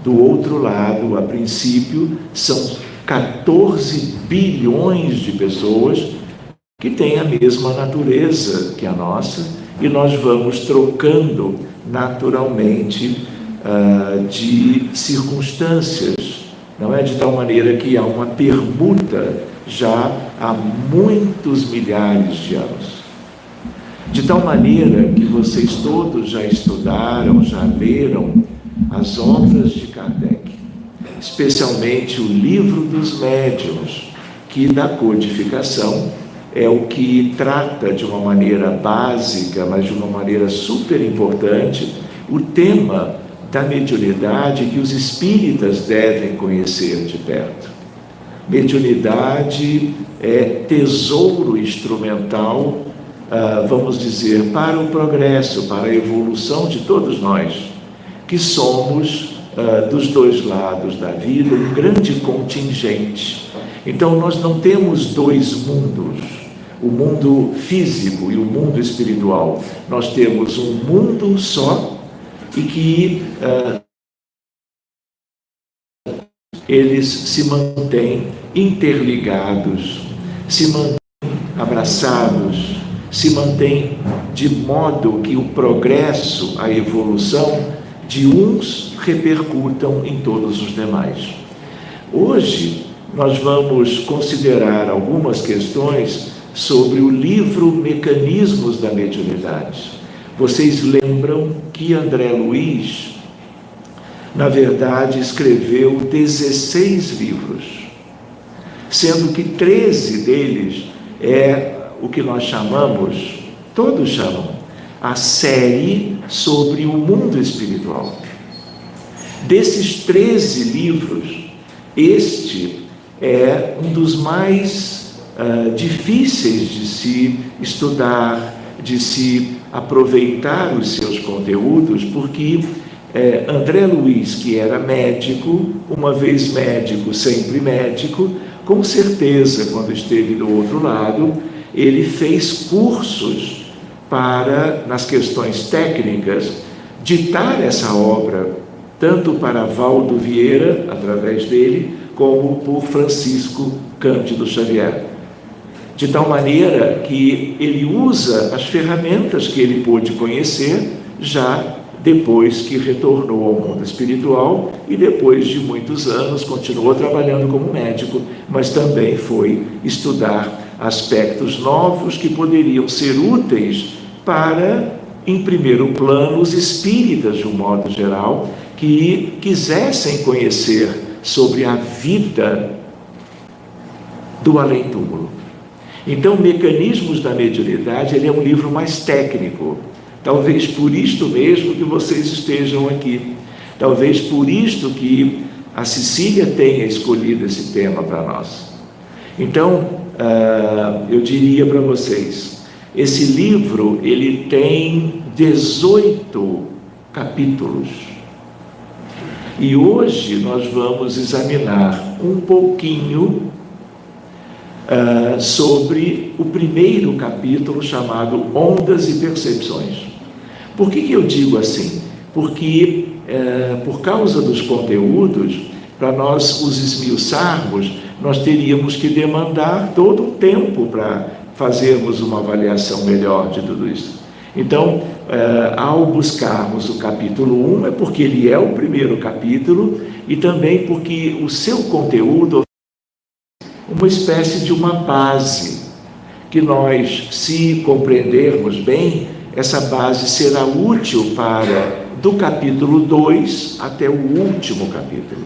Do outro lado, a princípio, são 14 bilhões de pessoas que têm a mesma natureza que a nossa, e nós vamos trocando naturalmente de circunstâncias, não é? De tal maneira que há uma permuta já há muitos milhares de anos. De tal maneira que vocês todos já estudaram, já leram as obras de Kardec, especialmente o Livro dos Médiuns, que na codificação é o que trata de uma maneira básica, mas de uma maneira super importante, o tema da mediunidade que os espíritas devem conhecer de perto. Mediunidade é tesouro instrumental, vamos dizer, para o progresso, para a evolução de todos nós, que somos, dos dois lados da vida, um grande contingente. Então, nós não temos dois mundos, o mundo físico e o mundo espiritual. Nós temos um mundo só e que eles se mantêm interligados, se mantêm abraçados, se mantêm de modo que o progresso, a evolução de uns repercutam em todos os demais. Hoje nós vamos considerar algumas questões sobre o livro Mecanismos da Mediunidade. Vocês lembram que André Luiz, na verdade, escreveu 16 livros, sendo que 13 deles é o que nós chamamos, todos chamam, a série sobre o mundo espiritual. Desses 13 livros, este é um dos mais difíceis de se estudar, de se aproveitar os seus conteúdos, porque André Luiz, que era médico, uma vez médico, sempre médico, com certeza, quando esteve do outro lado, ele fez cursos para, nas questões técnicas, ditar essa obra, tanto para Valdo Vieira, através dele, como por Francisco Cândido Xavier. De tal maneira que ele usa as ferramentas que ele pôde conhecer já depois que retornou ao mundo espiritual e depois de muitos anos continuou trabalhando como médico, mas também foi estudar aspectos novos que poderiam ser úteis para, em primeiro plano, os espíritas, de um modo geral, que quisessem conhecer sobre a vida do além-túmulo. Então, Mecanismos da Mediunidade, ele é um livro mais técnico. Talvez por isto mesmo que vocês estejam aqui. Talvez por isto que a Cecília tenha escolhido esse tema para nós. Então, eu diria para vocês, esse livro, ele tem 18 capítulos. E hoje nós vamos examinar um pouquinho sobre o primeiro capítulo, chamado Ondas e Percepções. Por que eu digo assim? Porque, por causa dos conteúdos, para nós os esmiuçarmos, nós teríamos que demandar todo um tempo para fazermos uma avaliação melhor de tudo isso. Então, ao buscarmos o capítulo 1, é porque ele é o primeiro capítulo e também porque o seu conteúdo uma espécie de uma base, que nós, se compreendermos bem, essa base será útil para, do capítulo 2 até o último capítulo.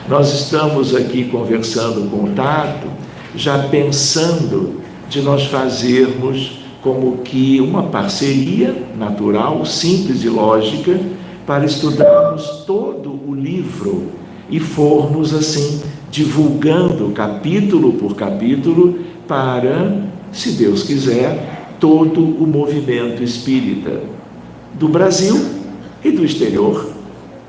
Nós estamos aqui conversando com o Tato, já pensando de nós fazermos como que uma parceria natural, simples e lógica, para estudarmos todo o livro e formos assim, divulgando capítulo por capítulo para, se Deus quiser, todo o movimento espírita do Brasil e do exterior,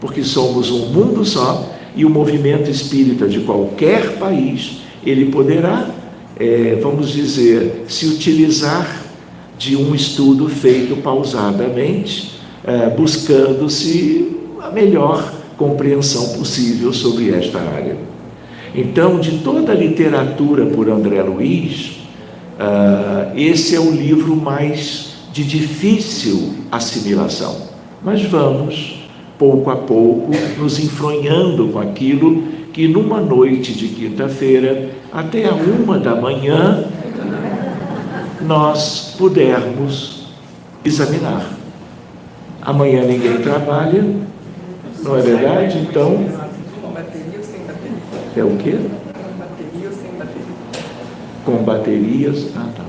porque somos um mundo só e o movimento espírita de qualquer país, ele poderá, vamos dizer, se utilizar de um estudo feito pausadamente, buscando-se a melhor compreensão possível sobre esta área. Então, de toda a literatura por André Luiz, esse é o livro mais de difícil assimilação. Mas vamos, pouco a pouco, nos enfronhando com aquilo que numa noite de quinta-feira, até a 1h nós pudermos examinar. Amanhã ninguém trabalha, não é verdade? Então, com bateria ou sem bateria? é o quê? Com bateria ou sem bateria? Com baterias. Ah, tá.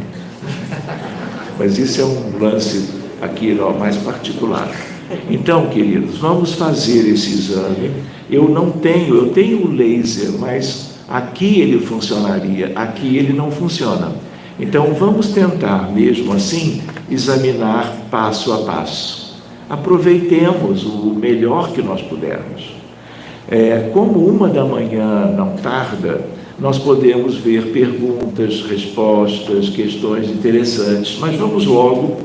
Mas isso é um lance aqui mais particular. Então, queridos, vamos fazer esse exame. Eu tenho o laser, mas aqui ele funcionaria, aqui ele não funciona. Então, vamos tentar, mesmo assim, examinar passo a passo. Aproveitemos o melhor que nós pudermos. Como 1h não tarda, nós podemos ver perguntas, respostas, questões interessantes, mas vamos logo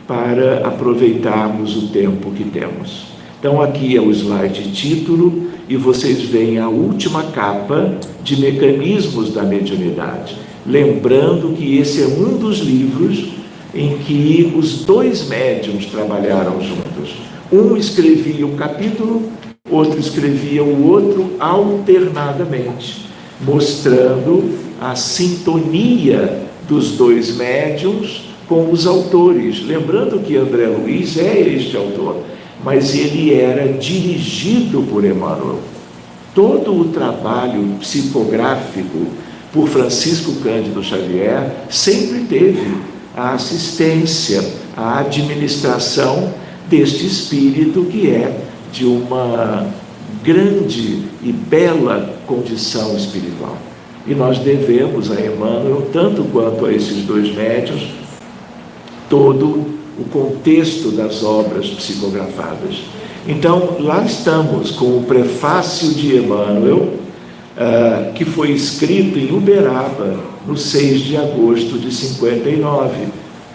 para aproveitarmos o tempo que temos. Então, aqui é o slide título e vocês veem a última capa de Mecanismos da Mediunidade. Lembrando que esse é um dos livros em que os dois médiuns trabalharam juntos. Um escrevia um capítulo, outro escrevia o outro alternadamente, mostrando a sintonia dos dois médiuns com os autores. Lembrando que André Luiz é este autor, mas ele era dirigido por Emmanuel. Todo o trabalho psicográfico por Francisco Cândido Xavier sempre teve a assistência, a administração deste espírito que é de uma grande e bela condição espiritual. E nós devemos a Emmanuel, tanto quanto a esses dois médiuns, todo o contexto das obras psicografadas. Então, lá estamos com o prefácio de Emmanuel, que foi escrito em Uberaba, no 6 de agosto de 59,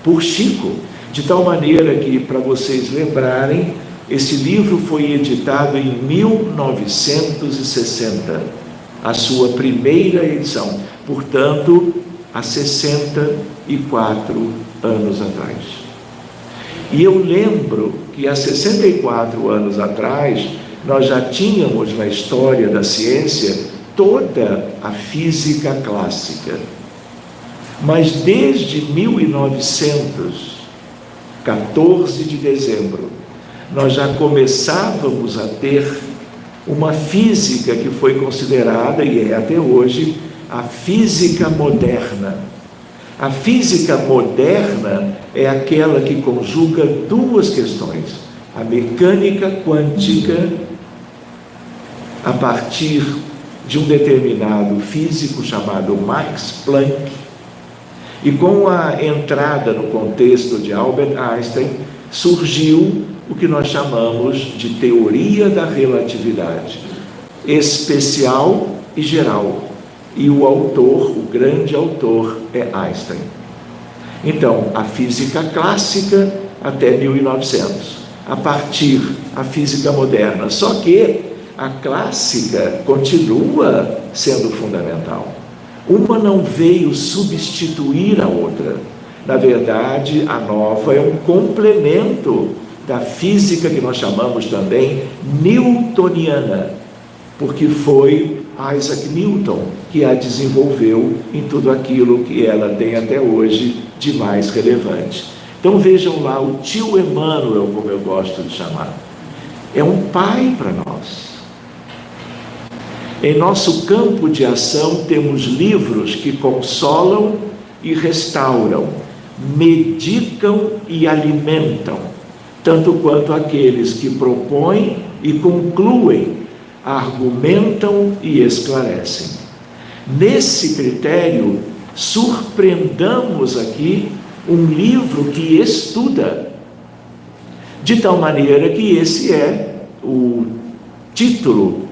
por Chico, de tal maneira que, para vocês lembrarem, esse livro foi editado em 1960, a sua primeira edição, portanto, há 64 anos atrás. E eu lembro que há 64 anos atrás, nós já tínhamos na história da ciência toda a física clássica. Mas desde 1900, 14 de dezembro, nós já começávamos a ter uma física que foi considerada, e é até hoje, a física moderna. A física moderna é aquela que conjuga duas questões: a mecânica quântica, a partir de um determinado físico chamado Max Planck, e com a entrada no contexto de Albert Einstein, surgiu o que nós chamamos de teoria da relatividade, especial e geral. E o autor, o grande autor, é Einstein. Então, a física clássica até 1900, a partir a física moderna. Só que a clássica continua sendo fundamental. Uma não veio substituir a outra. Na verdade, a nova é um complemento da física que nós chamamos também newtoniana, porque foi Isaac Newton que a desenvolveu em tudo aquilo que ela tem até hoje de mais relevante. Então vejam lá, o tio Emmanuel, como eu gosto de chamar, é um pai para nós. Em nosso campo de ação temos livros que consolam e restauram, medicam e alimentam, tanto quanto aqueles que propõem e concluem, argumentam e esclarecem. Nesse critério, surpreendamos aqui um livro que estuda, de tal maneira que esse é o título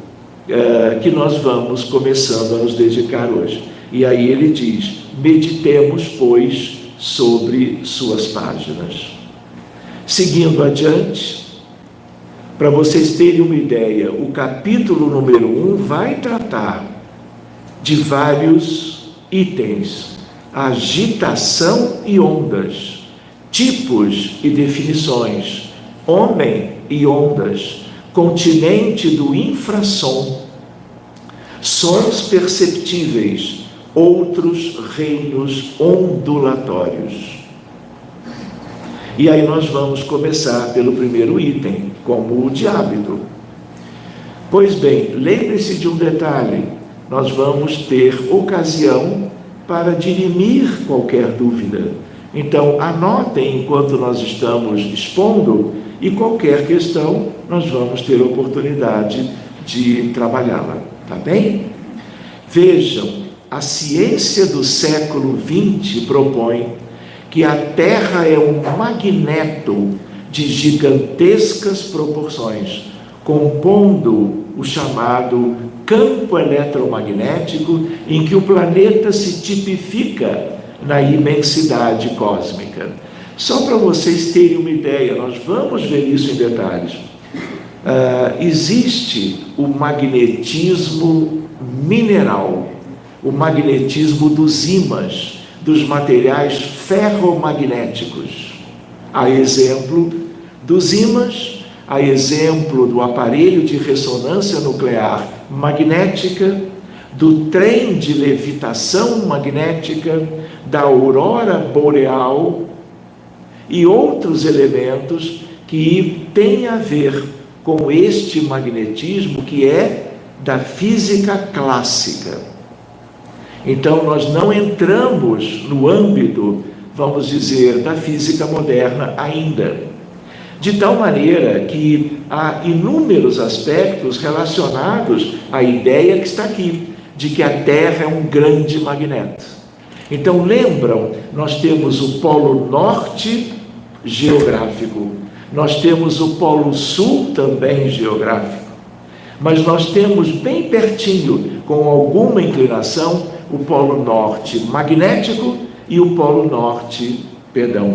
que nós vamos começando a nos dedicar hoje. E aí ele diz: meditemos, pois, sobre suas páginas. Seguindo adiante, Para vocês terem uma ideia, o capítulo número 1 vai tratar de vários itens: agitação e ondas, tipos e definições, homem e ondas, continente do infrassom, sons perceptíveis, outros reinos ondulatórios. E aí nós vamos começar pelo primeiro item, como de hábito. Pois bem, lembre-se de um detalhe: nós vamos ter ocasião para dirimir qualquer dúvida. Então, anotem enquanto nós estamos expondo, e qualquer questão nós vamos ter oportunidade de trabalhá-la, tá bem? Vejam, a ciência do século XX propõe que a Terra é um magneto de gigantescas proporções, compondo o chamado campo eletromagnético, em que o planeta se tipifica na imensidade cósmica. Só para vocês terem uma ideia, nós vamos ver isso em detalhes. Existe o magnetismo mineral, o magnetismo dos ímãs, dos materiais ferromagnéticos. A exemplo dos ímãs, a exemplo do aparelho de ressonância nuclear magnética, do trem de levitação magnética, da aurora boreal e outros elementos que têm a ver com este magnetismo que é da física clássica. Então, nós não entramos no âmbito, vamos dizer, da física moderna ainda. De tal maneira que há inúmeros aspectos relacionados à ideia que está aqui, de que a Terra é um grande magneto. Então, lembram, nós temos o Polo Norte geográfico, nós temos o Polo Sul também geográfico, mas nós temos bem pertinho, com alguma inclinação, o Polo Norte magnético e o Polo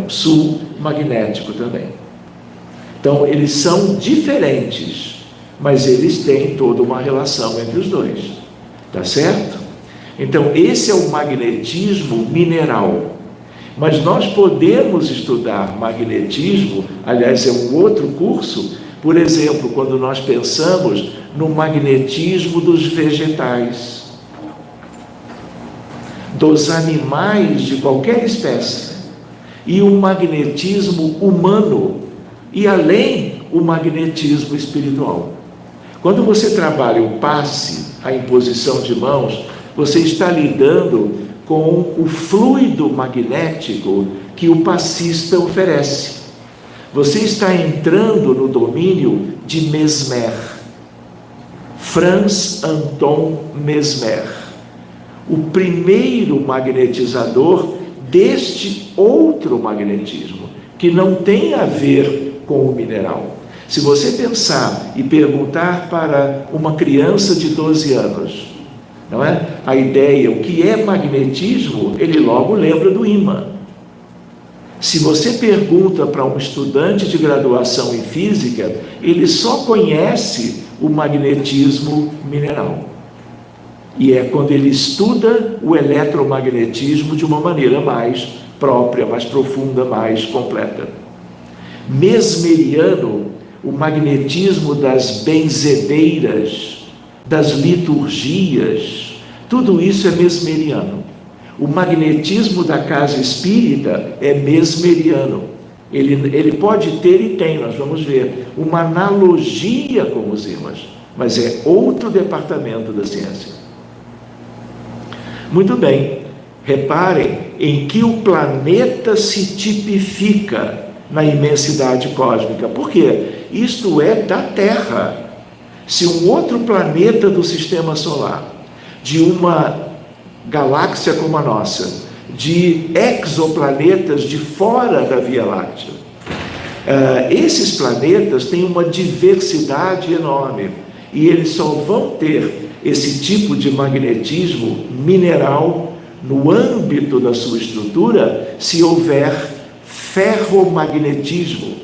Sul magnético também. Então, eles são diferentes, mas eles têm toda uma relação entre os dois, tá certo? Então, esse é o magnetismo mineral. Mas nós podemos estudar magnetismo, aliás, é um outro curso, por exemplo, quando nós pensamos no magnetismo dos vegetais, dos animais de qualquer espécie, e o magnetismo humano, e além o magnetismo espiritual. Quando você trabalha o passe, a imposição de mãos, você está lidando com o fluido magnético que o passista oferece. Você está entrando no domínio de Mesmer, Franz Anton Mesmer, o primeiro magnetizador deste outro magnetismo, que não tem a ver com o mineral. Se você pensar e perguntar para uma criança de 12 anos, não é? A ideia, o que é magnetismo, ele logo lembra do ímã. Se você pergunta para um estudante de graduação em física, ele só conhece o magnetismo mineral. E é quando ele estuda o eletromagnetismo de uma maneira mais própria, mais profunda, mais completa. Mesmeriano, o magnetismo das benzedeiras, das liturgias, tudo isso é mesmeriano. O magnetismo da casa espírita é mesmeriano. Ele pode ter e tem, nós vamos ver, uma analogia com os ímãs, mas é outro departamento da ciência. Muito bem, reparem em que o planeta se tipifica na imensidade cósmica. Por quê? Isto é da Terra. Se um outro planeta do sistema solar, de uma galáxia como a nossa, de exoplanetas de fora da Via Láctea, esses planetas têm uma diversidade enorme, e eles só vão ter esse tipo de magnetismo mineral no âmbito da sua estrutura se houver ferromagnetismo.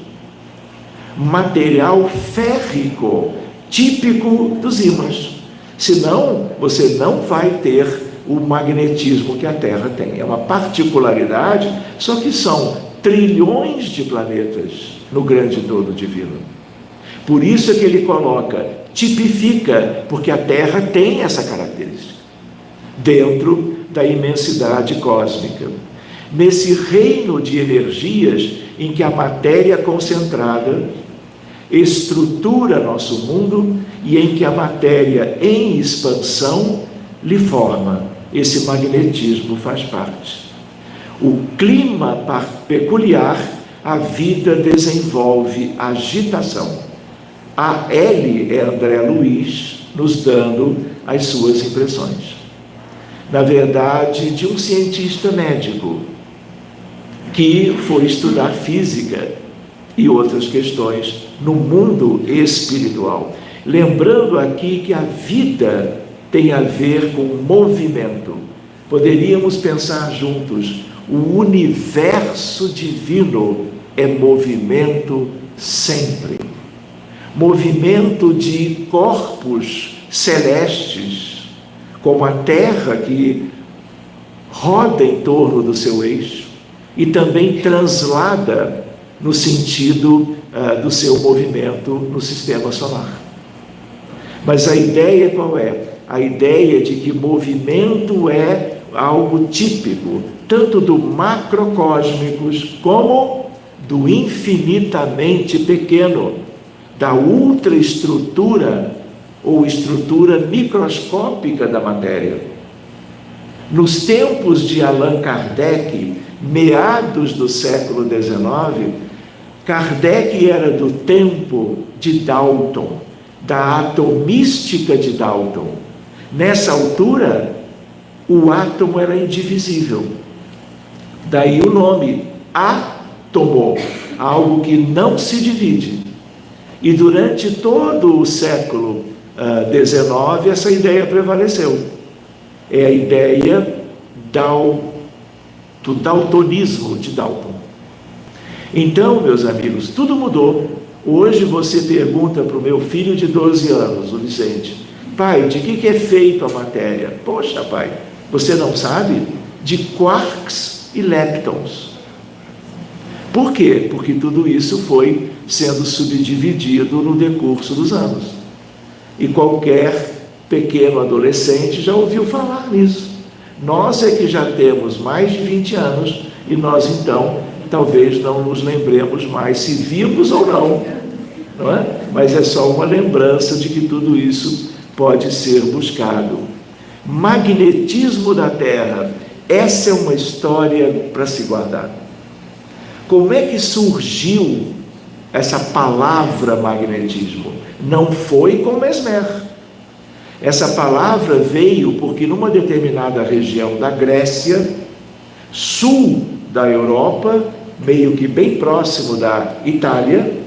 material férrico, típico dos ímãs. Senão, você não vai ter o magnetismo que a Terra tem. É uma particularidade, só que são trilhões de planetas no grande todo divino. Por isso é que ele coloca, tipifica, porque a Terra tem essa característica, dentro da imensidade cósmica. Nesse reino de energias em que a matéria concentrada estrutura nosso mundo e em que a matéria em expansão lhe forma, esse magnetismo faz parte. O clima peculiar, a vida desenvolve agitação. A L é André Luiz nos dando as suas impressões. Na verdade, de um cientista médico que foi estudar física e outras questões no mundo espiritual. Lembrando aqui que a vida tem a ver com movimento. Poderíamos pensar juntos, o universo divino é movimento sempre. Movimento de corpos celestes, como a Terra que roda em torno do seu eixo e também translada no sentido do seu movimento no sistema solar. Mas a ideia qual é? A ideia de que movimento é algo típico, tanto do macrocósmicos como do infinitamente pequeno, da ultraestrutura ou estrutura microscópica da matéria. Nos tempos de Allan Kardec, meados do século XIX, Kardec era do tempo de Dalton, da atomística de Dalton. Nessa altura, o átomo era indivisível. Daí o nome, átomo, algo que não se divide. E durante todo o século XIX, essa ideia prevaleceu. É a ideia do daltonismo de Dalton. Então, meus amigos, tudo mudou. Hoje você pergunta para o meu filho de 12 anos, o Vicente, pai, de que é feito a matéria? Poxa, pai, você não sabe? De quarks e leptons. Por quê? Porque tudo isso foi sendo subdividido no decurso dos anos. E qualquer pequeno adolescente já ouviu falar nisso. Nós é que já temos mais de 20 anos e nós, então, talvez não nos lembremos mais se vimos ou não é? Mas é só uma lembrança de que tudo isso pode ser buscado. Magnetismo da Terra, essa é uma história para se guardar. Como é que surgiu essa palavra magnetismo? Não foi com Mesmer. Essa palavra veio porque numa determinada região da Grécia, sul da Europa, meio que bem próximo da Itália,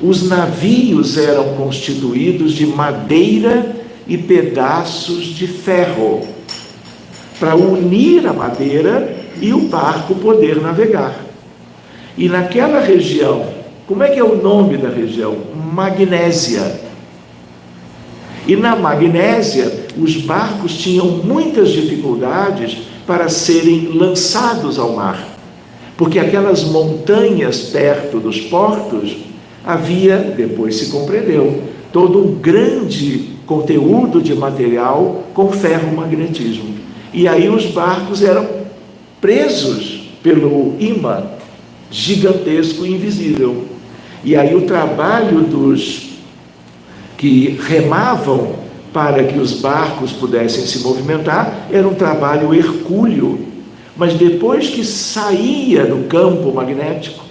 os navios eram constituídos de madeira e pedaços de ferro, para unir a madeira e o barco poder navegar. E naquela região, como é que é o nome da região? Magnésia. E na Magnésia, os barcos tinham muitas dificuldades para serem lançados ao mar, porque aquelas montanhas perto dos portos, havia, depois se compreendeu, todo um grande conteúdo de material com ferromagnetismo. E aí os barcos eram presos pelo imã gigantesco e invisível. E aí o trabalho dos que remavam para que os barcos pudessem se movimentar era um trabalho hercúleo. Mas depois que saía do campo magnético,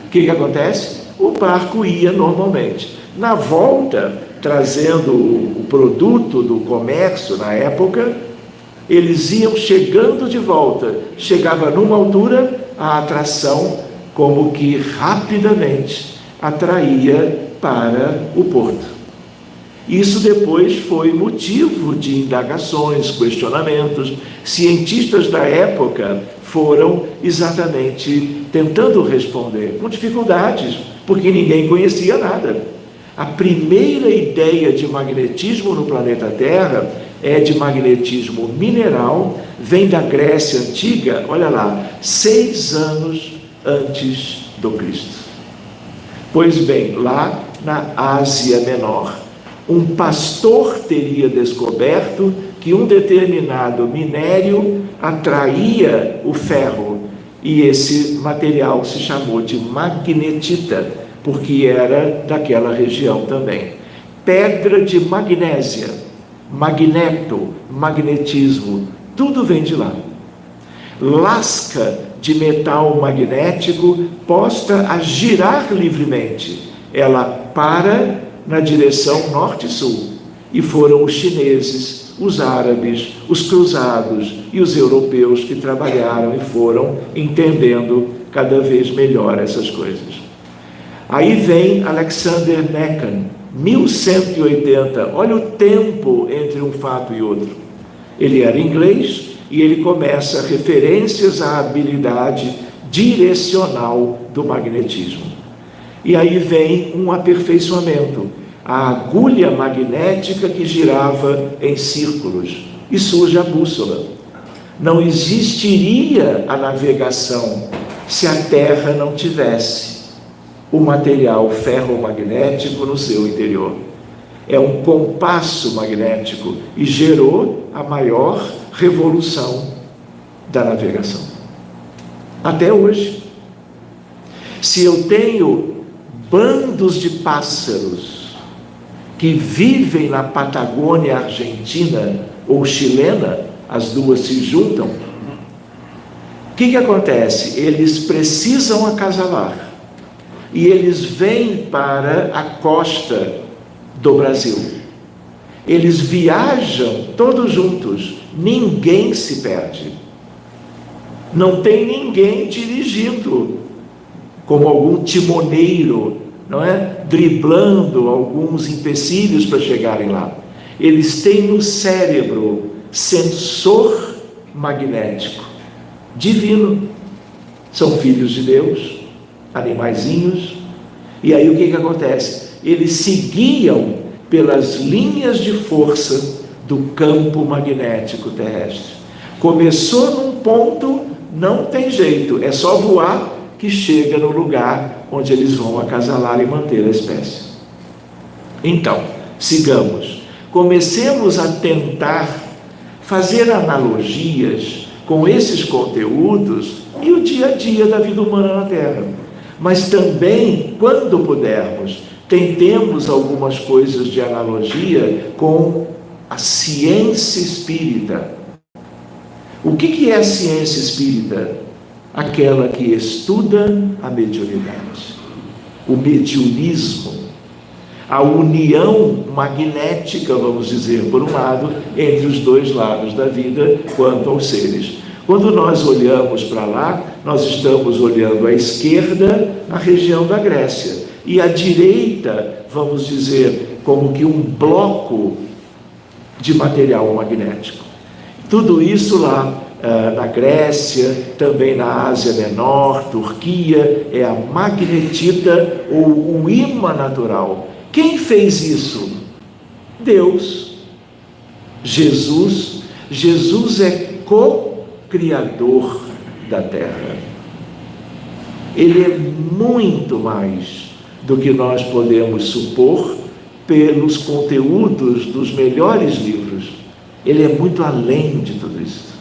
o que acontece? O barco ia normalmente. Na volta, trazendo o produto do comércio na época, eles iam chegando de volta. Chegava numa altura, a atração como que rapidamente atraía para o porto. Isso depois foi motivo de indagações, questionamentos. Cientistas da época foram exatamente tentando responder, com dificuldades, porque ninguém conhecia nada. A primeira ideia de magnetismo no planeta Terra é de magnetismo mineral, vem da Grécia Antiga, olha lá, 6 anos antes do Cristo. Pois bem, lá na Ásia Menor, um pastor teria descoberto que um determinado minério atraía o ferro, e esse material se chamou de magnetita, porque era daquela região também. Pedra de magnésia, magneto, magnetismo, tudo vem de lá. Lasca de metal magnético posta a girar livremente. Ela para na direção norte-sul. E foram os chineses, os árabes, os cruzados e os europeus que trabalharam e foram entendendo cada vez melhor essas coisas. Aí vem Alexander Necken, 1180. Olha o tempo entre um fato e outro. Ele era inglês e ele começa referências à habilidade direcional do magnetismo. E aí vem um aperfeiçoamento, a agulha magnética que girava em círculos, e surge a bússola. Não existiria a navegação se a Terra não tivesse o material ferromagnético no seu interior. É um compasso magnético e gerou a maior revolução da navegação. Até hoje. Se eu tenho bandos de pássaros que vivem na Patagônia argentina ou chilena, as duas se juntam, o que acontece? Eles precisam acasalar e eles vêm para a costa do Brasil. Eles viajam todos juntos, ninguém se perde. Não tem ninguém dirigindo, como algum timoneiro, não é? Driblando alguns empecilhos para chegarem lá. Eles têm no cérebro sensor magnético divino. São filhos de Deus, animaizinhos. E aí o que acontece? Eles se guiam pelas linhas de força do campo magnético terrestre. Começou num ponto, não tem jeito, é só voar que chega no lugar onde eles vão acasalar e manter a espécie. Então, sigamos. Comecemos a tentar fazer analogias com esses conteúdos e o dia a dia da vida humana na Terra. Mas também, quando pudermos, tentemos algumas coisas de analogia com a ciência espírita. O que é a ciência espírita? Aquela que estuda a mediunidade, o mediunismo, a união magnética, vamos dizer, por um lado, entre os dois lados da vida quanto aos seres. Quando nós olhamos para lá, nós estamos olhando à esquerda a região da Grécia e à direita, vamos dizer, como que um bloco de material magnético. Tudo isso lá na Grécia, também na Ásia Menor, Turquia, é a magnetita ou o imã natural. Quem fez isso? Deus. Jesus. Jesus é co-criador da Terra. Ele é muito mais do que nós podemos supor pelos conteúdos dos melhores livros. Ele é muito além de tudo isso.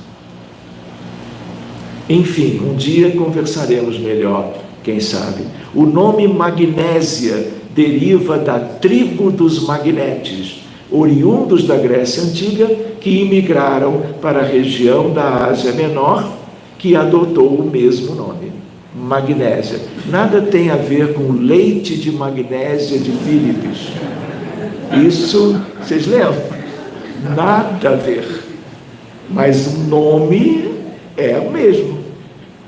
Enfim, um dia conversaremos melhor, quem sabe. O nome Magnésia deriva da tribo dos magnetes, oriundos da Grécia Antiga, que imigraram para a região da Ásia Menor, que adotou o mesmo nome, Magnésia. Nada tem a ver com leite de magnésia de Philips. Isso, vocês lembram? Nada a ver. Mas o nome é o mesmo,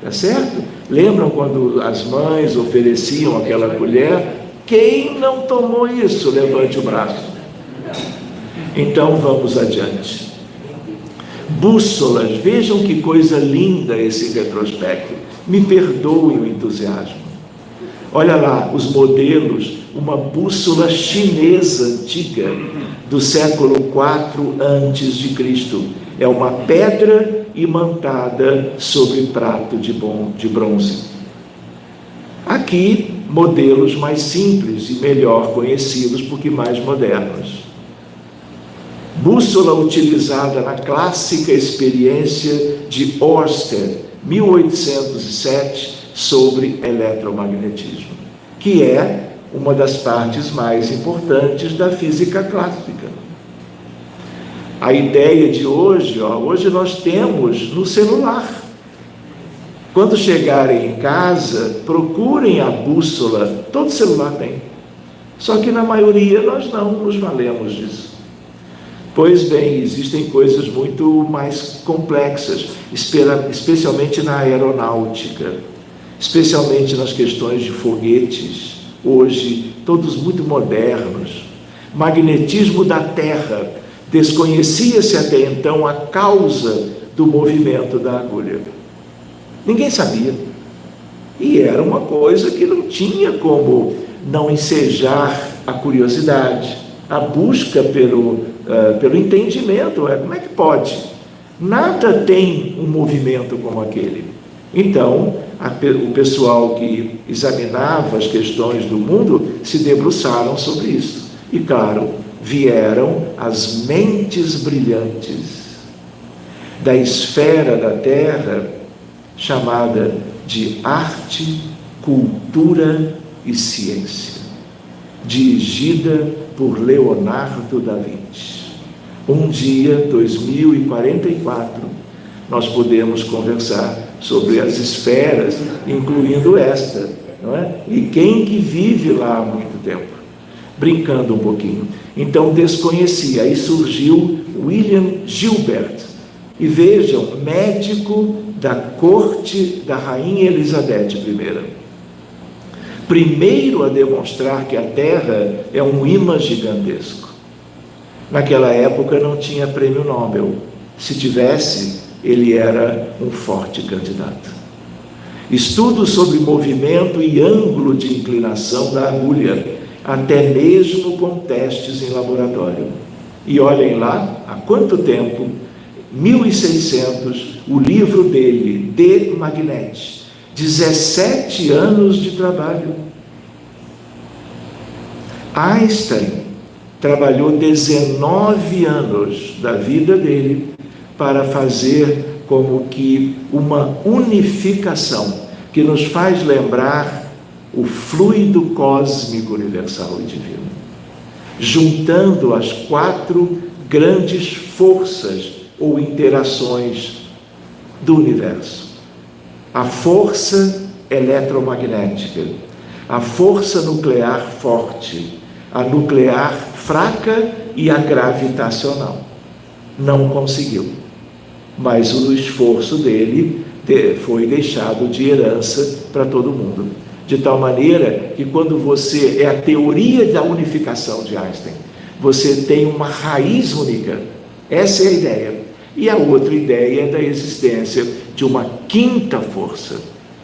tá certo? Lembram quando as mães ofereciam aquela colher? Quem não tomou isso, levante o braço. Então vamos adiante. Bússolas, vejam que coisa linda esse retrospecto. Me perdoem o entusiasmo. Olha lá, os modelos, uma bússola chinesa antiga, do século IV a.C. É uma pedra imantada sobre prato de bronze. Aqui, modelos mais simples e melhor conhecidos, porque mais modernos. Bússola utilizada na clássica experiência de Ørsted, 1807, sobre eletromagnetismo, que é uma das partes mais importantes da física clássica. A ideia de hoje, hoje nós temos no celular. Quando chegarem em casa, procurem a bússola, todo celular tem. Só que na maioria nós não nos valemos disso. Pois bem, existem coisas muito mais complexas, especialmente na aeronáutica, especialmente nas questões de foguetes, hoje todos muito modernos. Magnetismo da Terra, desconhecia-se até então a causa do movimento da agulha. Ninguém sabia. E era uma coisa que não tinha como não ensejar a curiosidade, a busca pelo entendimento. Como é que pode? Nada tem um movimento como aquele. Então, o pessoal que examinava as questões do mundo se debruçaram sobre isso. E, claro, vieram as mentes brilhantes da esfera da Terra, chamada de arte, cultura e ciência, dirigida por Leonardo da Vinci. Um dia, 2044, nós podemos conversar sobre as esferas, incluindo esta, não é? E quem que vive lá há muito tempo? Brincando um pouquinho. Então, desconhecia. Aí surgiu William Gilbert. E vejam, médico da corte da Rainha Elizabeth I. Primeiro a demonstrar que a Terra é um imã gigantesco. Naquela época não tinha prêmio Nobel. Se tivesse, ele era um forte candidato. Estudos sobre movimento e ângulo de inclinação da agulha, até mesmo com testes em laboratório. E olhem lá, há quanto tempo? 1600, o livro dele, De Magnete, 17 anos de trabalho. Einstein trabalhou 19 anos da vida dele para fazer como que uma unificação que nos faz lembrar o fluido cósmico universal e divino, juntando as 4 grandes forças ou interações do universo: a força eletromagnética, a força nuclear forte, a nuclear fraca e a gravitacional. Não conseguiu, mas o esforço dele foi deixado de herança para todo mundo, de tal maneira que quando você é a teoria da unificação de Einstein, você tem uma raiz única. Essa é a ideia. E a outra ideia é da existência de uma quinta força.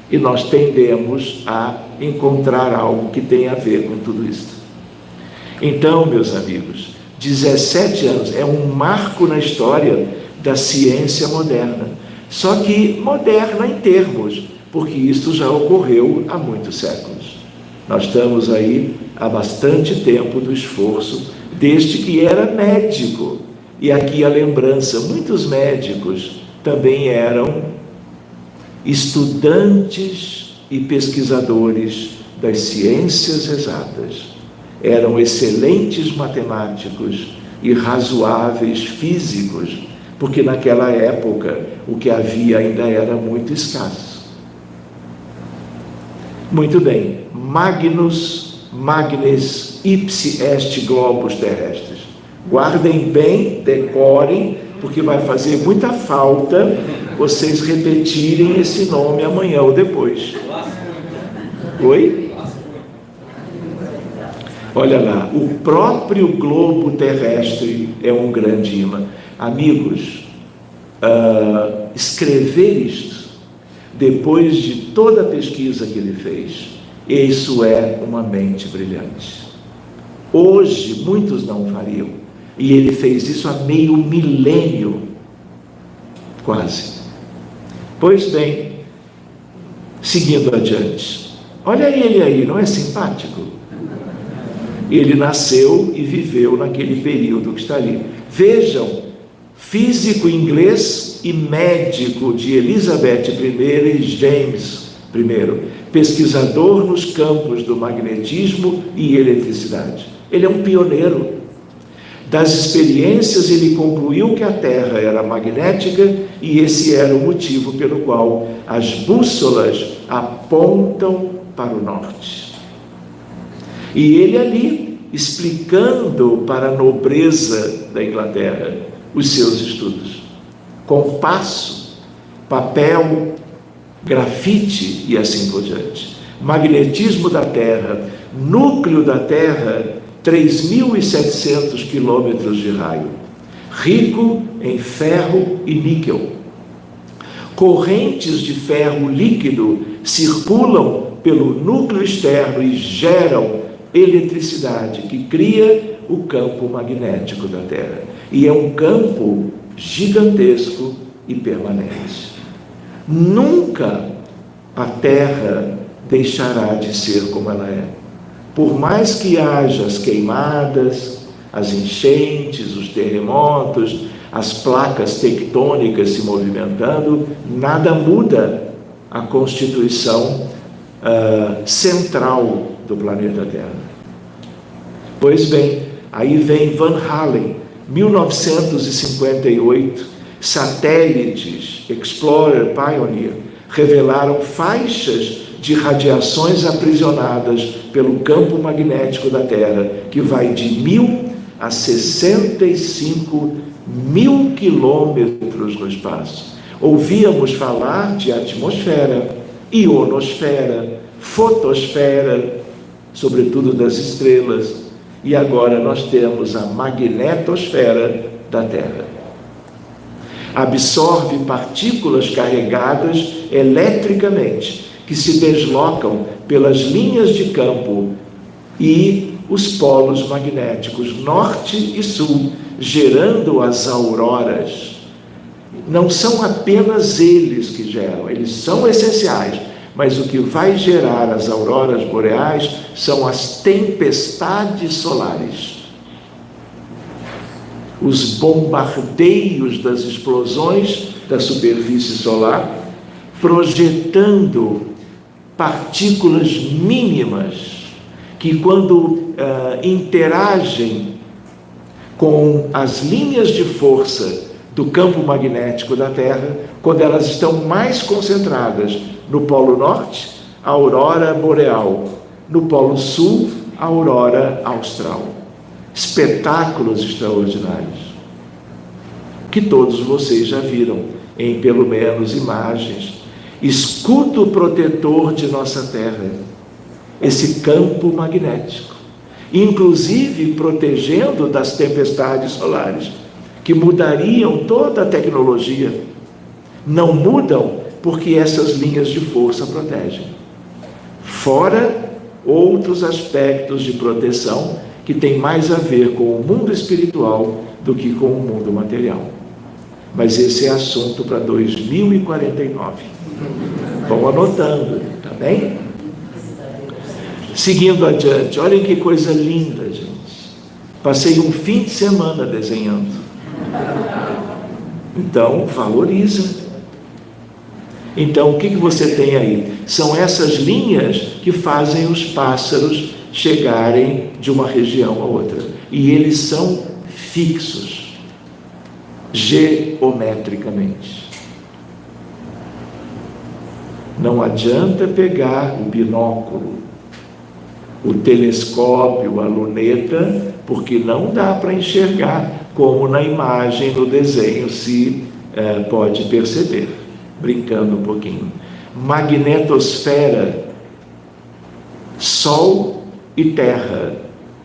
E nós tendemos a encontrar algo que tem a ver com tudo isso. Então, meus amigos, 17 anos é um marco na história da ciência moderna. Só que moderna em termos, porque isso já ocorreu há muitos séculos. Nós estamos aí há bastante tempo do esforço deste que era médico. E aqui a lembrança, muitos médicos também eram estudantes e pesquisadores das ciências exatas. Eram excelentes matemáticos e razoáveis físicos, porque naquela época o que havia ainda era muito escasso. Muito bem, magnes ipsi est globus terrestres. Guardem bem, decorem, porque vai fazer muita falta vocês repetirem esse nome amanhã ou depois. Oi? Olha lá, o próprio globo terrestre é um grande imã. Amigos, escrever isto, depois de toda a pesquisa que ele fez, isso é uma mente brilhante. Hoje, muitos não fariam, e ele fez isso há meio milênio, quase. Pois bem, seguindo adiante, olha ele aí, não é simpático? Ele nasceu e viveu naquele período que está ali. Vejam, físico inglês e médico de Elizabeth I e James I, pesquisador nos campos do magnetismo e eletricidade. Ele é um pioneiro. Das experiências, ele concluiu que a Terra era magnética e esse era o motivo pelo qual as bússolas apontam para o norte. E ele ali, explicando para a nobreza da Inglaterra os seus estudos. Compasso, papel, grafite e assim por diante. Magnetismo da Terra, núcleo da Terra, 3.700 quilômetros de raio, rico em ferro e níquel. Correntes de ferro líquido circulam pelo núcleo externo e geram eletricidade que cria o campo magnético da Terra. E é um campo gigantesco e permanente. Nunca a Terra deixará de ser como ela é. Por mais que haja as queimadas, as enchentes, os terremotos, as placas tectônicas se movimentando, nada muda a constituição central do planeta Terra. Pois bem, aí vem Van Halen, 1958, satélites Explorer, Pioneer, revelaram faixas de radiações aprisionadas pelo campo magnético da Terra, que vai de 1.000 a 65.000 quilômetros no espaço. Ouvíamos falar de atmosfera, ionosfera, fotosfera, sobretudo das estrelas, e agora nós temos a magnetosfera da Terra. Absorve partículas carregadas eletricamente, que se deslocam pelas linhas de campo e os polos magnéticos norte e sul, gerando as auroras. Não são apenas eles que geram, eles são essenciais, mas o que vai gerar as auroras boreais são as tempestades solares. Os bombardeios das explosões da superfície solar, projetando partículas mínimas que, quando interagem com as linhas de força do campo magnético da Terra, quando elas estão mais concentradas no Polo Norte, a aurora boreal, no Polo Sul, a aurora austral. Espetáculos extraordinários, que todos vocês já viram em pelo menos imagens. Escudo protetor de nossa Terra, esse campo magnético, inclusive protegendo das tempestades solares, que mudariam toda a tecnologia. Não mudam porque essas linhas de força protegem. Fora outros aspectos de proteção que têm mais a ver com o mundo espiritual do que com o mundo material. Mas esse é assunto para 2049. Vão anotando, tá bem? Seguindo adiante, olhem que coisa linda, gente. Passei um fim de semana desenhando. Então, valoriza. Então, o que você tem aí? São essas linhas que fazem os pássaros chegarem de uma região a outra. E eles são fixos, geometricamente. Não adianta pegar o binóculo, o telescópio, a luneta, porque não dá para enxergar, como na imagem, no desenho, se pode perceber, brincando um pouquinho. Magnetosfera, Sol e Terra.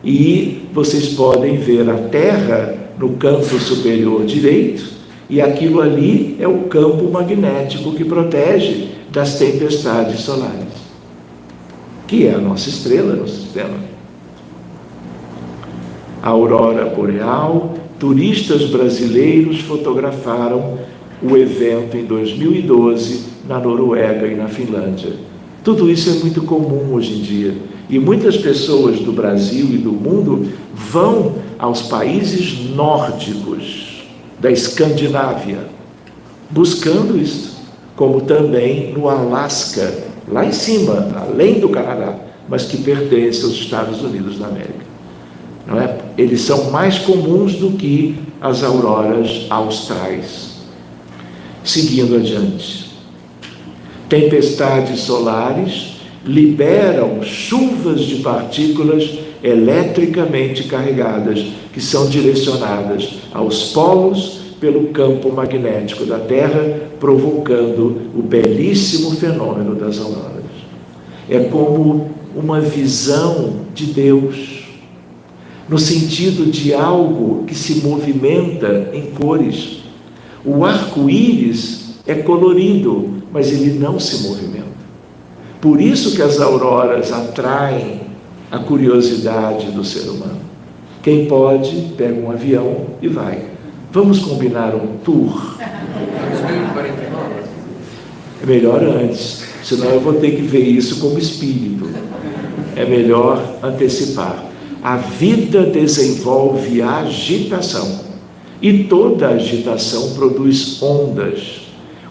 E vocês podem ver a Terra no canto superior direito E aquilo ali é o campo magnético que protege das tempestades solares, que é a nossa estrela no sistema. A aurora boreal, turistas brasileiros fotografaram o evento em 2012 na Noruega e na Finlândia. Tudo isso é muito comum hoje em dia. E muitas pessoas do Brasil e do mundo vão aos países nórdicos da Escandinávia, buscando isso, como também no Alasca, lá em cima, além do Canadá, mas que pertence aos Estados Unidos da América. Não é? Eles são mais comuns do que as auroras austrais. Seguindo adiante. Tempestades solares liberam chuvas de partículas eletricamente carregadas, que são direcionadas aos polos pelo campo magnético da Terra, provocando o belíssimo fenômeno das auroras. É como uma visão de Deus, no sentido de algo que se movimenta em cores. O arco-íris é colorido, mas ele não se movimenta. Por isso que as auroras atraem a curiosidade do ser humano. Quem pode, pega um avião e vai. Vamos combinar um tour? 2049. É melhor antes, senão eu vou ter que ver isso como espírito. É melhor antecipar. A vida desenvolve agitação, e toda agitação produz ondas.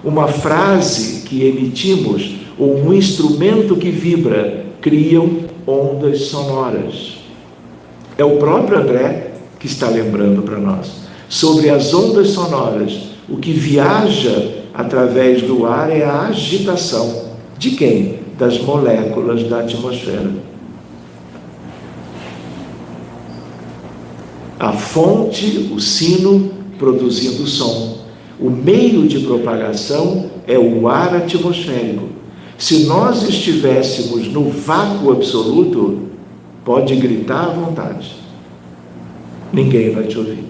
Uma frase que emitimos ou um instrumento que vibra criam ondas sonoras. É o próprio André que está lembrando para nós. Sobre as ondas sonoras, o que viaja através do ar é a agitação. De quem? Das moléculas da atmosfera. A fonte, o sino, produzindo som. O meio de propagação é o ar atmosférico. Se nós estivéssemos no vácuo absoluto, pode gritar à vontade. Ninguém vai te ouvir.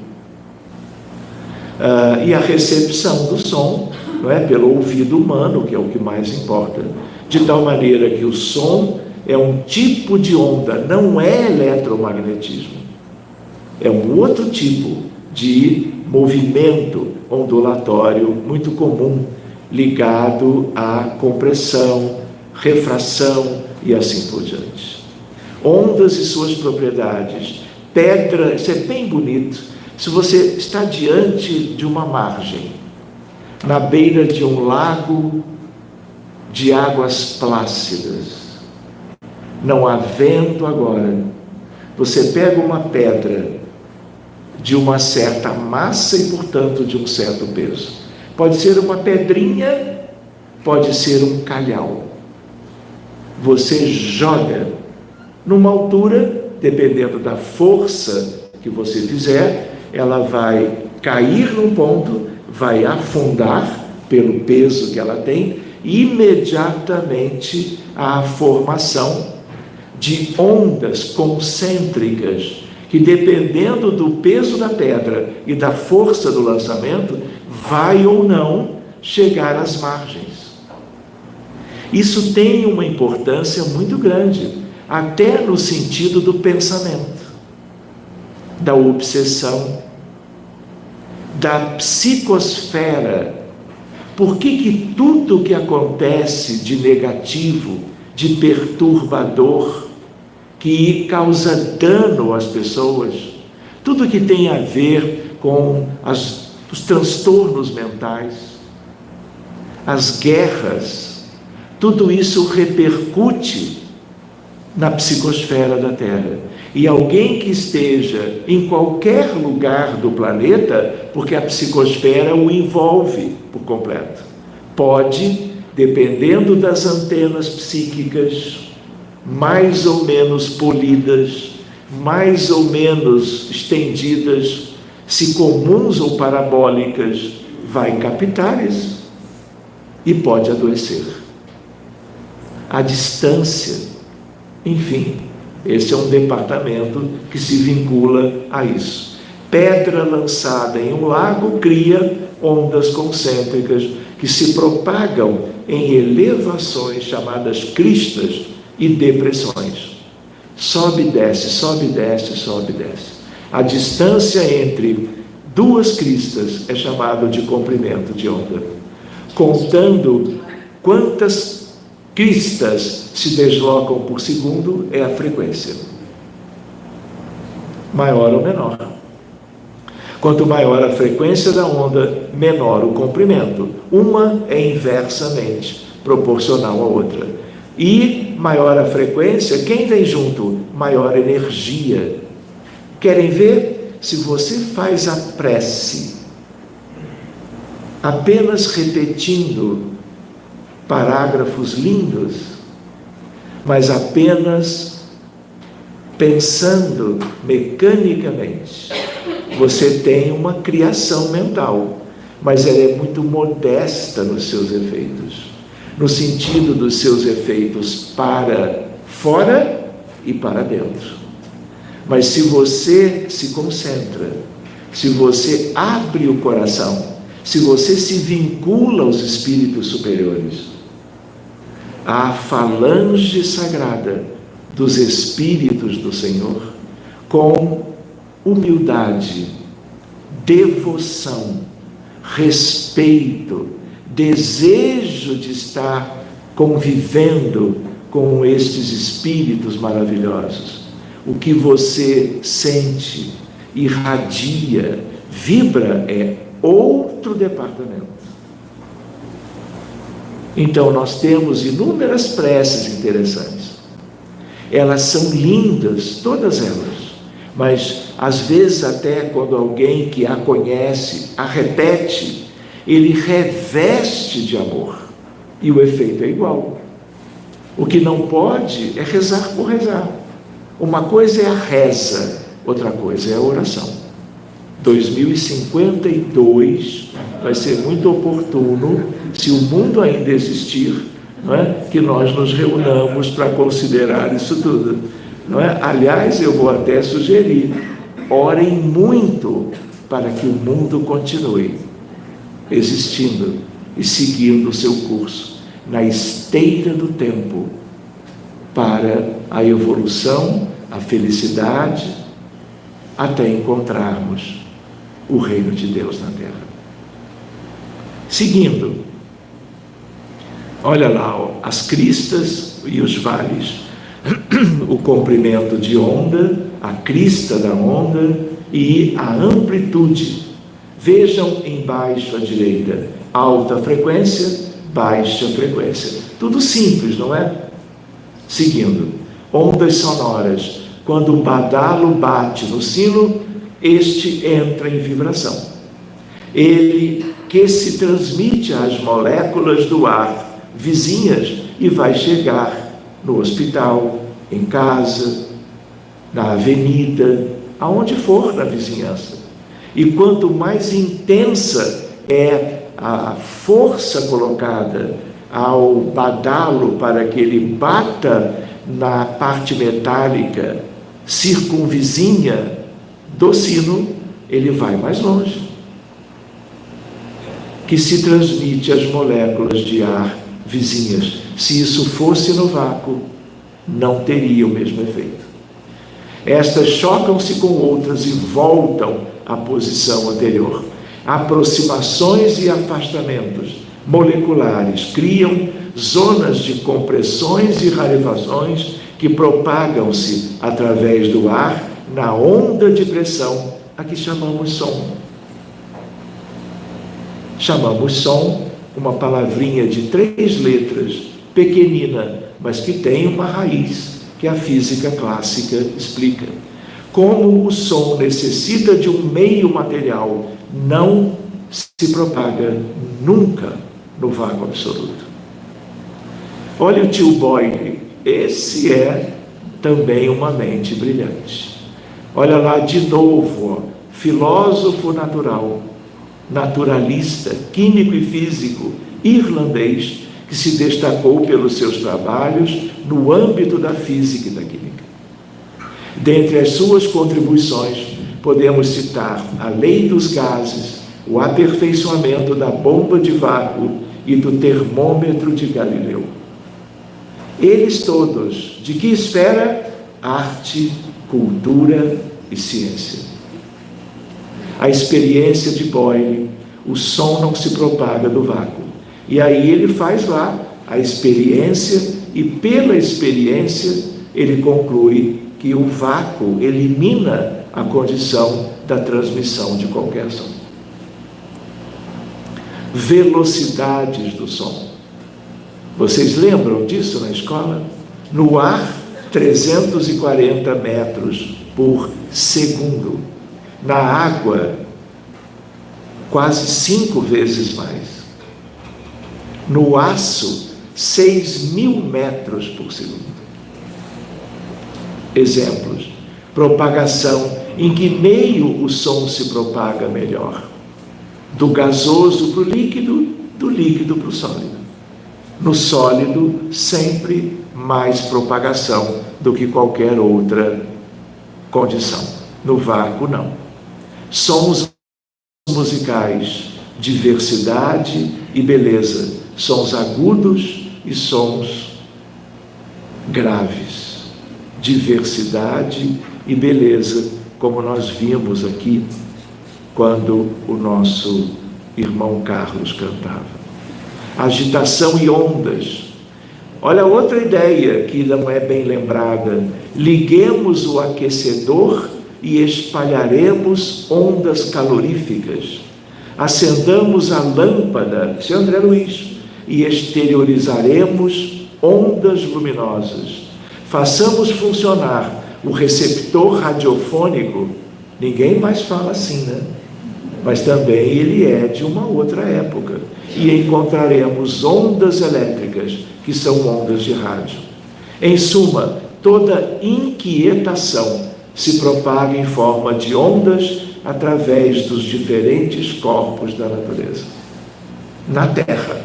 E a recepção do som, não é, pelo ouvido humano, que é o que mais importa. De tal maneira que o som é um tipo de onda, não é eletromagnetismo. É um outro tipo de movimento ondulatório muito comum, ligado à compressão, refração e assim por diante. Ondas e suas propriedades. Pedra, isso é bem bonito. Se você está diante de uma margem, na beira de um lago de águas plácidas, não há vento agora, você pega uma pedra de uma certa massa e, portanto, de um certo peso. Pode ser uma pedrinha, pode ser um calhau. Você joga numa altura, dependendo da força que você fizer, ela vai cair num ponto, vai afundar pelo peso que ela tem, e imediatamente há a formação de ondas concêntricas, que dependendo do peso da pedra e da força do lançamento, vai ou não chegar às margens. Isso tem uma importância muito grande, até no sentido do pensamento, da obsessão, da psicosfera. Por que tudo que acontece de negativo, de perturbador, que causa dano às pessoas, tudo que tem a ver com os transtornos mentais, as guerras, tudo isso repercute na psicosfera da Terra. E alguém que esteja em qualquer lugar do planeta, porque a psicosfera o envolve por completo, pode, dependendo das antenas psíquicas, mais ou menos polidas, mais ou menos estendidas, se comuns ou parabólicas, vai captar isso e pode adoecer. A distância, enfim, esse é um departamento que se vincula a isso. pedra lançada em um lago cria ondas concêntricas que se propagam em elevações chamadas cristas e depressões. Sobe e desce, sobe e desce, sobe e desce. A distância entre duas cristas é chamado de comprimento de onda. Contando quantas cristas se deslocam por segundo é a frequência. Maior ou menor. Quanto maior a frequência da onda, menor o comprimento. Uma é inversamente proporcional à outra. E maior a frequência, quem vem junto? Maior energia. Querem ver? Se você faz a prece apenas repetindo parágrafos lindos, mas apenas pensando mecanicamente, você tem uma criação mental, mas ela é muito modesta nos seus efeitos, no sentido dos seus efeitos para fora e para dentro. Mas se você se concentra, se você abre o coração, se você se vincula aos espíritos superiores, à falange sagrada dos espíritos do Senhor, com humildade, devoção, respeito, desejo de estar convivendo com estes espíritos maravilhosos, o que você sente, irradia, vibra é outro departamento. Então nós temos inúmeras preces interessantes. Elas são lindas, todas elas, mas às vezes até quando alguém que a conhece, a repete, ele reveste de amor, e o efeito é igual. O que não pode é rezar por rezar. Uma coisa é a reza, outra coisa é a oração. 2052 vai ser muito oportuno, se o mundo ainda existir, não é? Que nós nos reunamos para considerar isso tudo, não é? Aliás, eu vou até sugerir, orem muito para que o mundo continue existindo e seguindo o seu curso na esteira do tempo para a evolução, a felicidade, até encontrarmos o reino de Deus na Terra. Seguindo, olha lá, ó, as cristas e os vales, o comprimento de onda, a crista da onda e a amplitude. Vejam embaixo à direita, alta frequência, baixa frequência. Tudo simples, não é? Seguindo, ondas sonoras. Quando o badalo bate no sino, este entra em vibração. Ele que se transmite às moléculas do ar vizinhas e vai chegar no hospital, em casa, na avenida, aonde for na vizinhança. E quanto mais intensa é a força colocada ao badalo para que ele bata na parte metálica circunvizinha do sino, ele vai mais longe. Que se transmite às moléculas de ar vizinhas. Se isso fosse no vácuo, não teria o mesmo efeito. Estas chocam-se com outras e voltam à posição anterior. Aproximações e afastamentos moleculares criam zonas de compressões e rarefações que propagam-se através do ar na onda de pressão a que chamamos som. Chamamos som uma palavrinha de 3 letras, pequenina, mas que tem uma raiz que a física clássica explica. Como o som necessita de um meio material, não se propaga nunca no vácuo absoluto. Olha o tio Boyle, esse é também uma mente brilhante. Olha lá de novo, ó, filósofo natural, naturalista, químico e físico, irlandês, que se destacou pelos seus trabalhos no âmbito da física e da química. Dentre as suas contribuições, podemos citar a lei dos gases, o aperfeiçoamento da bomba de vácuo e do termômetro de Galileu. Eles todos, de que esfera? Arte, cultura e ciência. A experiência de Boyle, o som não se propaga do vácuo. E aí ele faz lá a experiência, e pela experiência ele conclui que o vácuo elimina a condição da transmissão de qualquer som. Velocidades do som. Vocês lembram disso na escola? No ar, 340 metros por segundo. Na água, quase 5 vezes mais. No aço, 6.000 metros por segundo. Exemplos. Propagação. Em que meio o som se propaga melhor? Do gasoso para o líquido, do líquido para o sólido. No sólido, sempre mais propagação do que qualquer outra condição. No vácuo, não. Sons musicais, diversidade e beleza. Sons agudos e sons graves. Diversidade e beleza, como nós vimos aqui quando o nosso irmão Carlos cantava. Agitação e ondas. Olha outra ideia que não é bem lembrada. Liguemos o aquecedor e espalharemos ondas caloríficas. Acendamos a lâmpada, isso é André Luiz, e exteriorizaremos ondas luminosas. Façamos funcionar o receptor radiofônico. Ninguém mais fala assim, né? Mas também ele é de uma outra época. E encontraremos ondas elétricas, que são ondas de rádio. Em suma, toda inquietação se propaga em forma de ondas através dos diferentes corpos da natureza. Na Terra,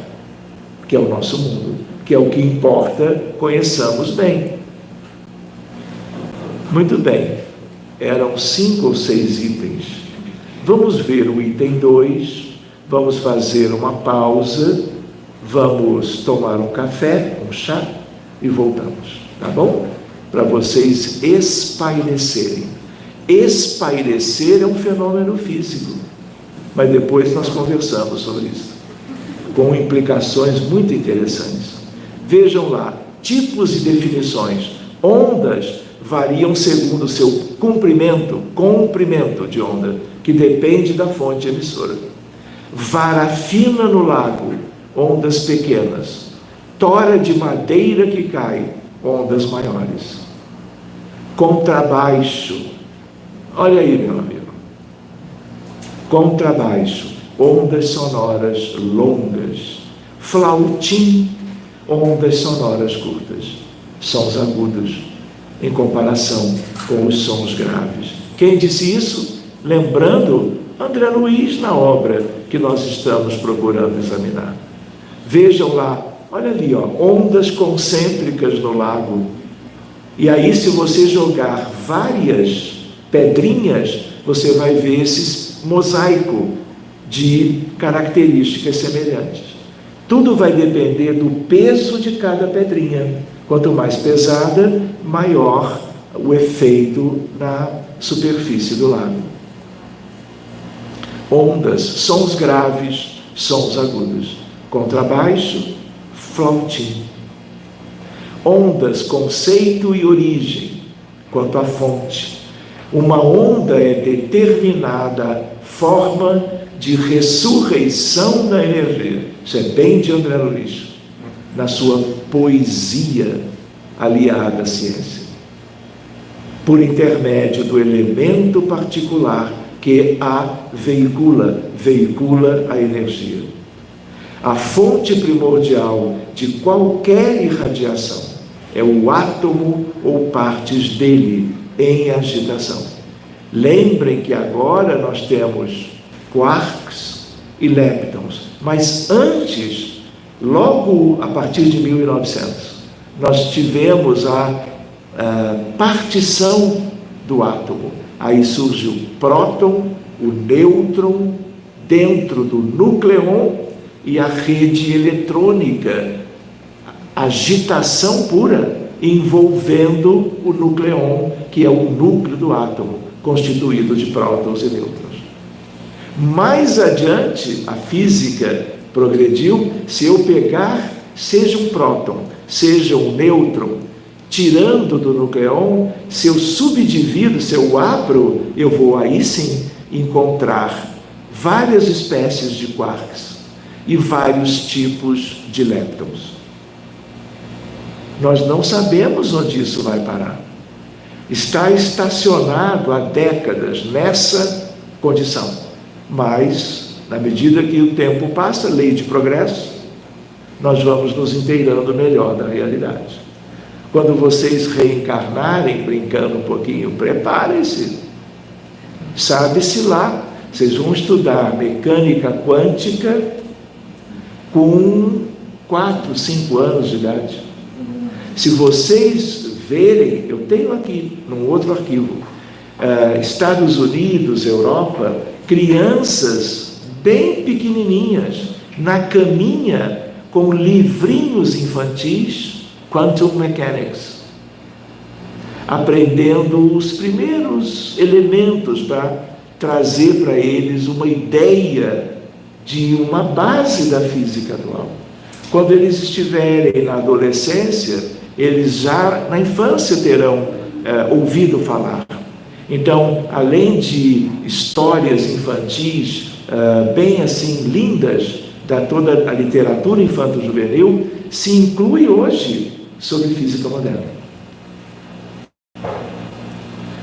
que é o nosso mundo, que é o que importa, conheçamos bem. Muito bem, eram 5 ou 6 itens. Vamos ver o item 2, vamos fazer uma pausa, vamos tomar um café, um chá e voltamos, tá bom? Para vocês espairecerem. Espairecer é um fenômeno físico, mas depois nós conversamos sobre isso, com implicações muito interessantes. Vejam lá, tipos e definições. Ondas variam segundo o seu comprimento de onda, que depende da fonte emissora. Vara fina no lago, ondas pequenas. Tora de madeira que cai, ondas maiores. Contrabaixo, olha aí, meu amigo. Contrabaixo, ondas sonoras longas. Flautim, ondas sonoras curtas. Sons agudos, em comparação com os sons graves. Quem disse isso? Lembrando André Luiz na obra que nós estamos procurando examinar. Vejam lá, olha ali, ó, ondas concêntricas no lago. E aí, se você jogar várias pedrinhas, você vai ver esse mosaico de características semelhantes. Tudo vai depender do peso de cada pedrinha. Quanto mais pesada, maior o efeito na superfície do lago. Ondas, sons graves, sons agudos. Contrabaixo, flautim. Ondas, conceito e origem, quanto à fonte. Uma onda é determinada forma de ressurreição da energia. Isso é bem de André Luiz, na sua poesia aliada à ciência. Por intermédio do elemento particular que a veicula a energia. A fonte primordial de qualquer irradiação é o átomo ou partes dele em agitação. Lembrem que agora nós temos quarks e leptons, mas antes, logo a partir de 1900, nós tivemos a partição do átomo Aí surge o próton, o nêutron, dentro do núcleon e a rede eletrônica, agitação pura, envolvendo o núcleon, que é o núcleo do átomo, constituído de prótons e nêutrons. Mais adiante, a física progrediu. Se eu pegar, seja um próton, seja um nêutron, tirando do núcleon, se eu subdivido, se eu abro, eu vou aí sim encontrar várias espécies de quarks e vários tipos de leptons. Nós não sabemos onde isso vai parar. Está estacionado há décadas nessa condição, mas, na medida que o tempo passa, lei de progresso, nós vamos nos inteirando melhor da realidade. Quando vocês reencarnarem, brincando um pouquinho, preparem-se. Sabe-se lá, vocês vão estudar mecânica quântica com 4, 5 anos de idade. Se vocês verem, eu tenho aqui, num outro arquivo, Estados Unidos, Europa, crianças bem pequenininhas, na caminha, com livrinhos infantis, Quantum Mechanics, aprendendo os primeiros elementos para trazer para eles uma ideia de uma base da física atual. Quando eles estiverem na adolescência, eles já na infância terão ouvido falar. Então, além de histórias infantis bem assim lindas, da toda a literatura infanto-juvenil, se inclui hoje sobre física moderna.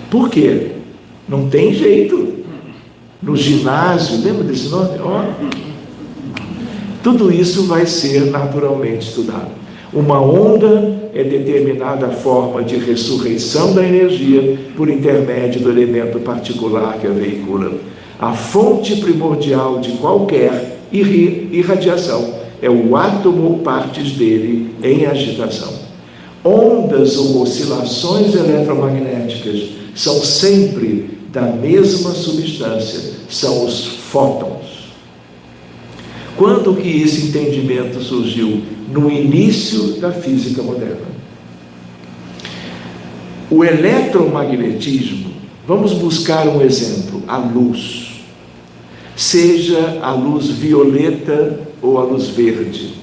Por quê? Não tem jeito. No ginásio, lembra desse nome? Tudo isso vai ser naturalmente estudado. Uma onda é determinada forma de ressurreição da energia por intermédio do elemento particular que a veicula. A fonte primordial de qualquer irradiação é o átomo ou partes dele em agitação. Ondas ou oscilações eletromagnéticas são sempre da mesma substância, são os fótons. Quando que esse entendimento surgiu? No início da física moderna. O eletromagnetismo, vamos buscar um exemplo, a luz. Seja a luz violeta ou a luz verde,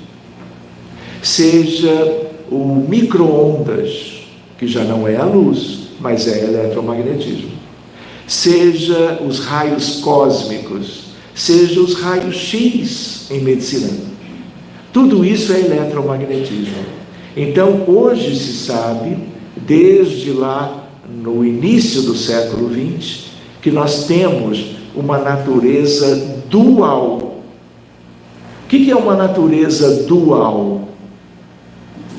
seja o micro-ondas, que já não é a luz, mas é eletromagnetismo, seja os raios cósmicos, seja os raios X em medicina, tudo isso é eletromagnetismo. Então, hoje se sabe, desde lá no início do século XX, que nós temos uma natureza dual. O que é uma natureza dual?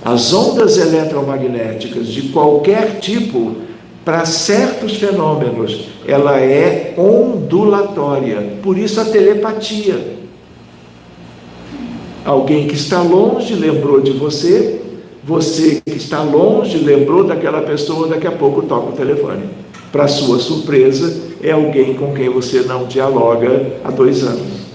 As ondas eletromagnéticas de qualquer tipo, para certos fenômenos, ela é ondulatória. Por isso a telepatia. Alguém que está longe lembrou de você, você que está longe lembrou daquela pessoa, daqui a pouco toca o telefone. Para sua surpresa, é alguém com quem você não dialoga há 2 anos.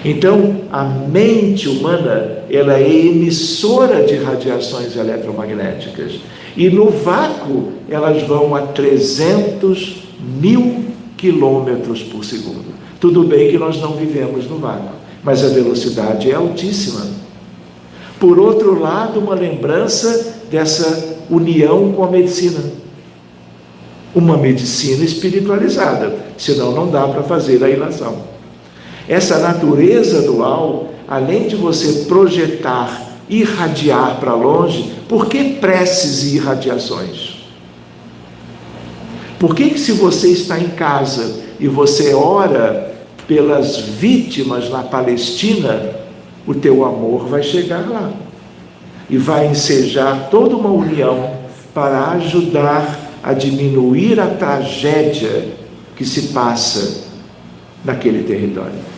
Então, a mente humana, ela é emissora de radiações eletromagnéticas. E no vácuo, elas vão a 300.000 quilômetros por segundo. Tudo bem que nós não vivemos no vácuo, mas a velocidade é altíssima. Por outro lado, uma lembrança dessa união com a medicina. Uma medicina espiritualizada, senão não dá para fazer a ilação. Essa natureza dual, além de você projetar, irradiar para longe, por que preces e irradiações? Por que se você está em casa e você ora pelas vítimas na Palestina, o teu amor vai chegar lá e vai ensejar toda uma união para ajudar a diminuir a tragédia que se passa naquele território.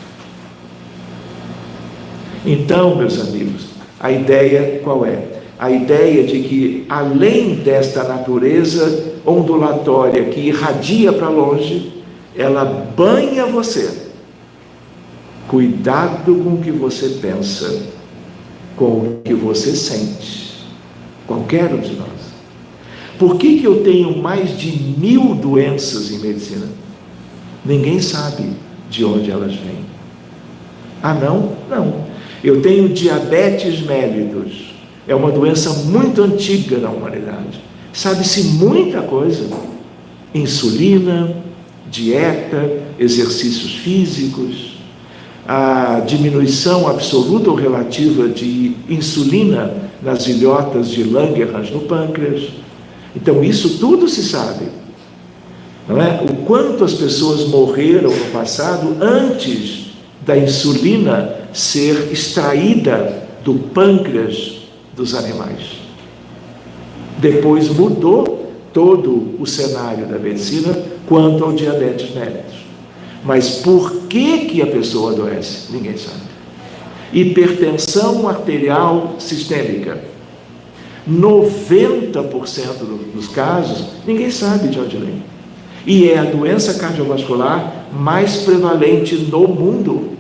Então, meus amigos, a ideia qual é? A ideia de que, além desta natureza ondulatória que irradia para longe, ela banha você. Cuidado com o que você pensa, com o que você sente, qualquer um de nós. Por que eu tenho mais de 1000 doenças em medicina? Ninguém sabe de onde elas vêm. Ah, não? Não. Eu tenho diabetes mellitus. É uma doença muito antiga na humanidade. Sabe-se muita coisa. Insulina, dieta, exercícios físicos, a diminuição absoluta ou relativa de insulina nas ilhotas de Langerhans no pâncreas. Então, isso tudo se sabe. Não é? O quanto as pessoas morreram no passado antes da insulina ser extraída do pâncreas dos animais. Depois mudou todo o cenário da medicina quanto ao diabetes mellitus. Mas por que a pessoa adoece? Ninguém sabe. Hipertensão arterial sistêmica. 90% dos casos, ninguém sabe de onde vem. E é a doença cardiovascular mais prevalente no mundo.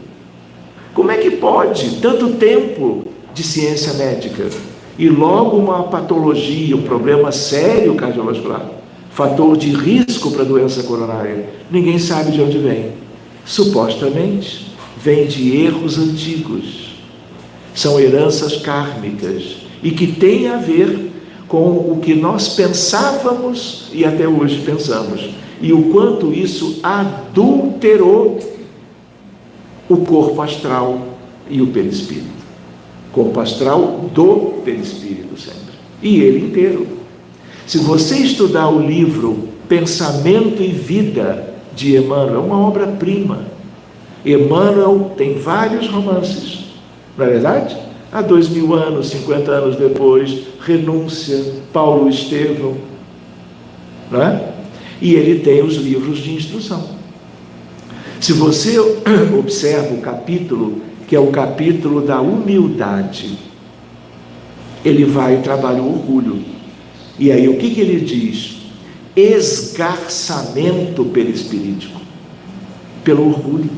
Como é que pode tanto tempo de ciência médica e logo uma patologia, um problema sério cardiovascular, fator de risco para a doença coronária? Ninguém sabe de onde vem. Supostamente vem de erros antigos, são heranças kármicas e que têm a ver com o que nós pensávamos e até hoje pensamos, e o quanto isso adulterou o corpo astral e o perispírito. Corpo astral do perispírito sempre, e ele inteiro. Se você estudar o livro Pensamento e Vida de Emmanuel, é uma obra-prima. Emmanuel tem vários romances, não é verdade? Há 2000 anos, 50 anos depois, Renúncia, Paulo Estevão, não é? E ele tem os livros de instrução. Se você observa o capítulo, que é o capítulo da humildade, ele vai trabalhar o orgulho. E aí o que ele diz? Esgarçamento perispirítico, pelo orgulho.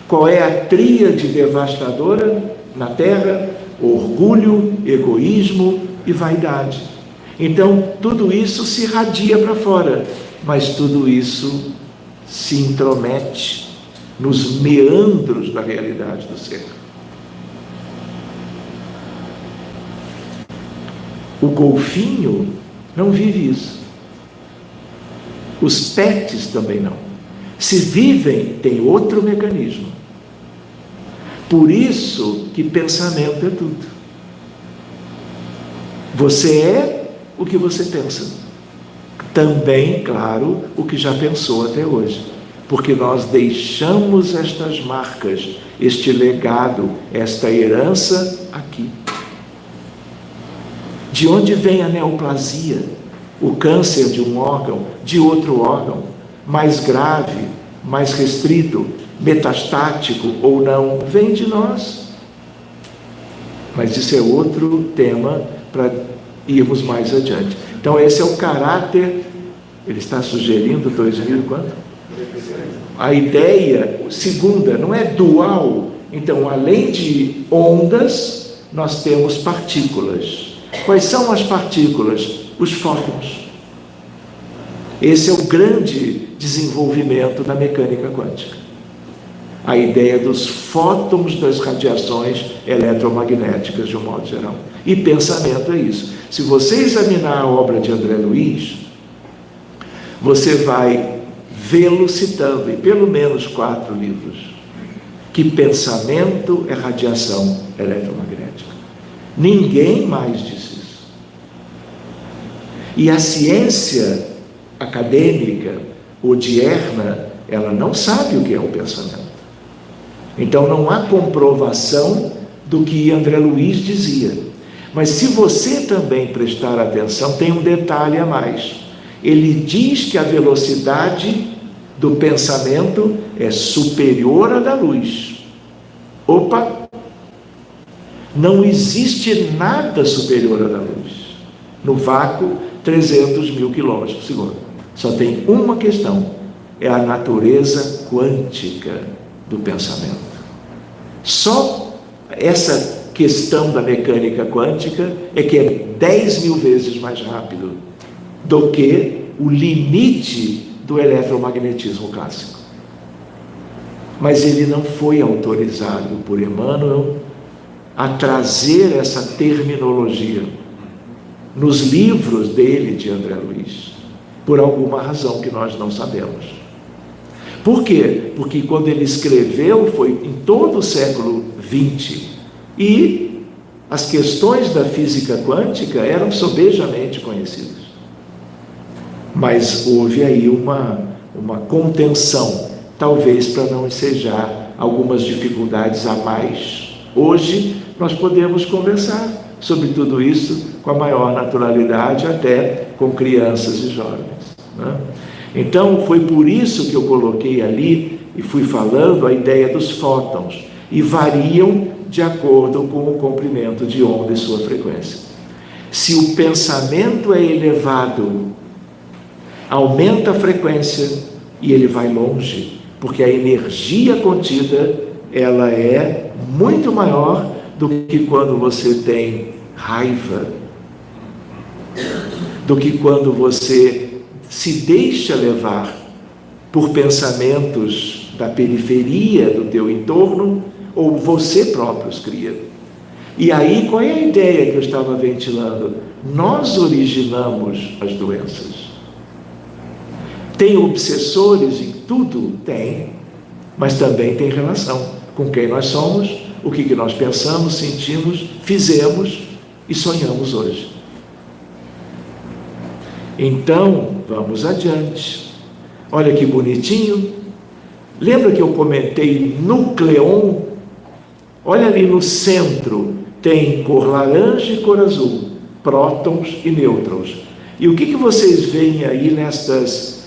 Qual é a tríade devastadora na Terra? Orgulho, egoísmo e vaidade. Então, tudo isso se irradia para fora, mas tudo isso se intromete nos meandros da realidade do ser. O golfinho não vive isso. Os pets também não. Se vivem, tem outro mecanismo. Por isso que pensamento é tudo. Você é o que você pensa. Também, claro, o que já pensou até hoje. Porque nós deixamos estas marcas, este legado, esta herança aqui. De onde vem a neoplasia? O câncer de um órgão, de outro órgão, mais grave, mais restrito, metastático ou não, vem de nós. Mas isso é outro tema para irmos mais adiante. Então esse é o caráter, ele está sugerindo 2000 quanto? A ideia, segunda, não é dual. Então, além de ondas, nós temos partículas. Quais são as partículas? Os fótons. Esse é o grande desenvolvimento da mecânica quântica. A ideia dos fótons das radiações eletromagnéticas, de um modo geral. E pensamento é isso. Se você examinar a obra de André Luiz, você vai vê-lo citando em pelo menos 4 livros que pensamento é radiação eletromagnética. Ninguém mais diz isso. E a ciência acadêmica odierna, ela não sabe o que é o pensamento. Então não há comprovação do que André Luiz dizia. Mas se você também prestar atenção, tem um detalhe a mais. Ele diz que a velocidade do pensamento é superior à da luz. Opa! Não existe nada superior à da luz. No vácuo 300 mil quilômetros por segundo. Só tem uma questão: é a natureza quântica do pensamento. Só essa questão da mecânica quântica é que é 10 mil vezes mais rápido do que o limite do eletromagnetismo clássico. Mas ele não foi autorizado por Emmanuel a trazer essa terminologia nos livros dele, de André Luiz, por alguma razão que nós não sabemos. Por quê? Porque quando ele escreveu foi em todo o século XX, e as questões da física quântica eram sobejamente conhecidas. Mas houve aí uma contenção, talvez para não ensejar algumas dificuldades a mais. Hoje nós podemos conversar sobre tudo isso com a maior naturalidade, até com crianças e jovens, né? Então foi por isso que eu coloquei ali e fui falando a ideia dos fótons, e variam de acordo com o comprimento de onda e sua frequência. Se o pensamento é elevado, aumenta a frequência e ele vai longe, porque a energia contida ela é muito maior do que quando você tem raiva, do que quando você se deixa levar por pensamentos da periferia do teu entorno, ou você próprio os cria. E aí, qual é a ideia que eu estava ventilando? Nós originamos as doenças. Tem obsessores em tudo? Tem, mas também tem relação com quem nós somos, o que nós pensamos, sentimos, fizemos e sonhamos hoje. Então, vamos adiante. Olha que bonitinho. Lembra que eu comentei núcleon? Olha ali no centro, tem cor laranja e cor azul, prótons e nêutrons. E o que vocês veem aí nestas,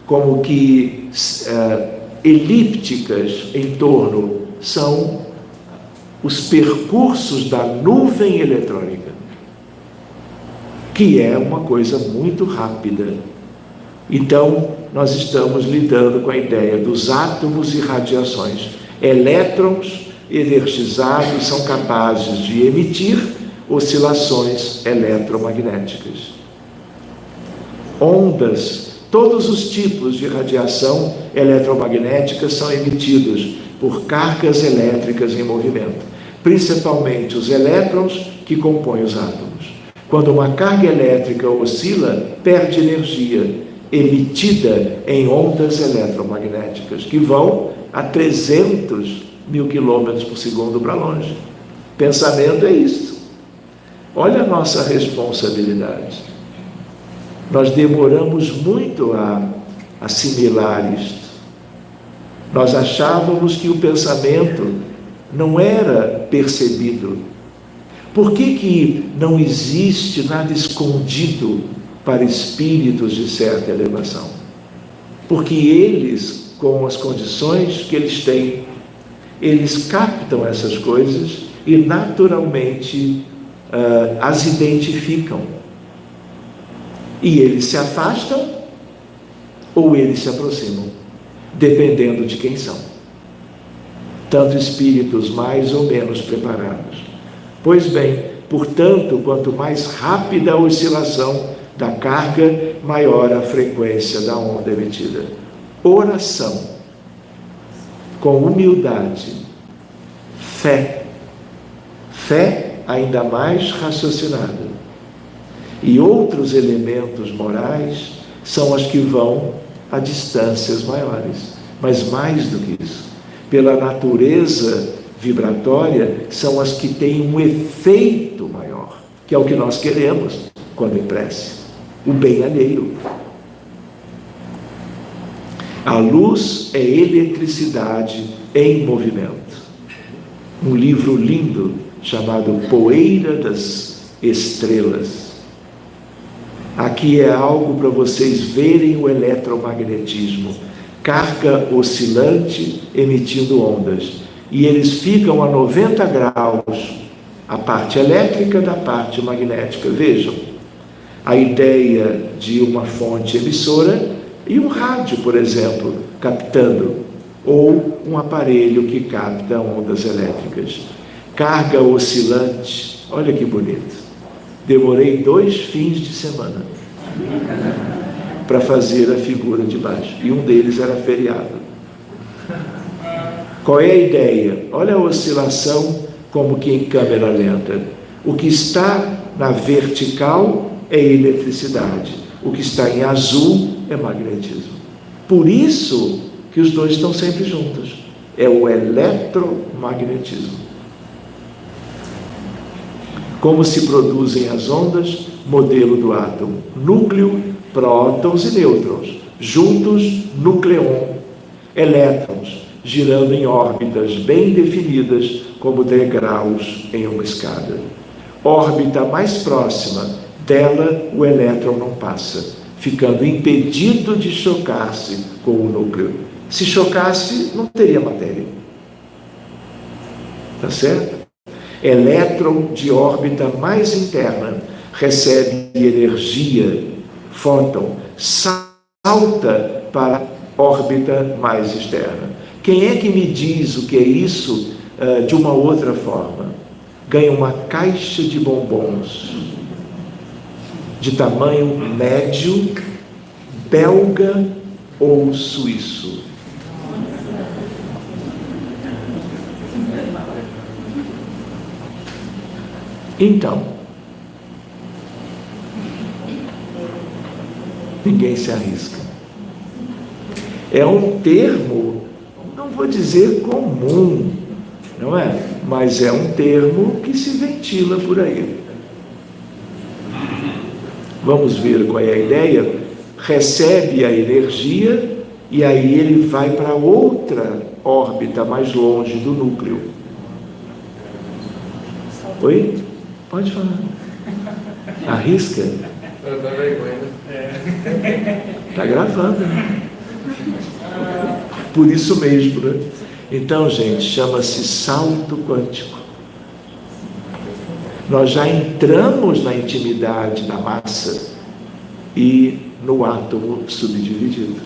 como que elípticas em torno? São os percursos da nuvem eletrônica, que é uma coisa muito rápida. Então, nós estamos lidando com a ideia dos átomos e radiações. Elétrons energizados são capazes de emitir oscilações eletromagnéticas. Ondas, todos os tipos de radiação eletromagnética são emitidos por cargas elétricas em movimento, principalmente os elétrons que compõem os átomos. Quando uma carga elétrica oscila, perde energia, emitida em ondas eletromagnéticas, que vão a 300 mil quilômetros por segundo para longe. Pensamento é isso. Olha a nossa responsabilidade. Nós demoramos muito a assimilar isto. Nós achávamos que o pensamento não era percebido. Por que não existe nada escondido para espíritos de certa elevação? Porque eles, com as condições que eles têm, eles captam essas coisas e naturalmente as identificam. E eles se afastam ou eles se aproximam, dependendo de quem são. Tanto espíritos mais ou menos preparados. Pois bem, portanto, quanto mais rápida a oscilação da carga, maior a frequência da onda emitida. Oração, com humildade, fé ainda mais raciocinada, e outros elementos morais são as que vão a distâncias maiores, mas mais do que isso, pela natureza vibratória, são as que têm um efeito maior, que é o que nós queremos quando em prece, o bem alheio. A luz é eletricidade em movimento. Um livro lindo chamado Poeira das Estrelas. Aqui é algo para vocês verem o eletromagnetismo. Carga oscilante emitindo ondas. E eles ficam a 90 graus, a parte elétrica da parte magnética. Vejam, a ideia de uma fonte emissora e um rádio, por exemplo, captando, ou um aparelho que capta ondas elétricas. Carga oscilante, olha que bonito. Demorei 2 fins de semana para fazer a figura de baixo, e um deles era feriado. Qual é a ideia? Olha a oscilação como que em câmera lenta. O que está na vertical é eletricidade, o que está em azul é magnetismo. Por isso que os dois estão sempre juntos. É o eletromagnetismo. Como se produzem as ondas? Modelo do átomo: núcleo, prótons e nêutrons, juntos núcleon, elétrons, girando em órbitas bem definidas como degraus em uma escada. Órbita mais próxima dela, o elétron não passa, ficando impedido de chocar-se com o núcleo. Se chocasse, não teria matéria. Tá certo? Elétron de órbita mais interna recebe energia, fóton, salta para a órbita mais externa. Quem é que me diz o que é isso de uma outra forma? Ganha uma caixa de bombons de tamanho médio, belga ou suíço. Então, ninguém se arrisca. É um termo, não vou dizer comum, não é? Mas é um termo que se ventila por aí. Vamos ver qual é a ideia? Recebe a energia e aí ele vai para outra órbita mais longe do núcleo. Oi? Pode falar. Arrisca? Eu dou vergonha. Está gravando, né? Por isso mesmo, né? Então, gente, chama-se salto quântico. Nós já entramos na intimidade da massa e no átomo subdividido.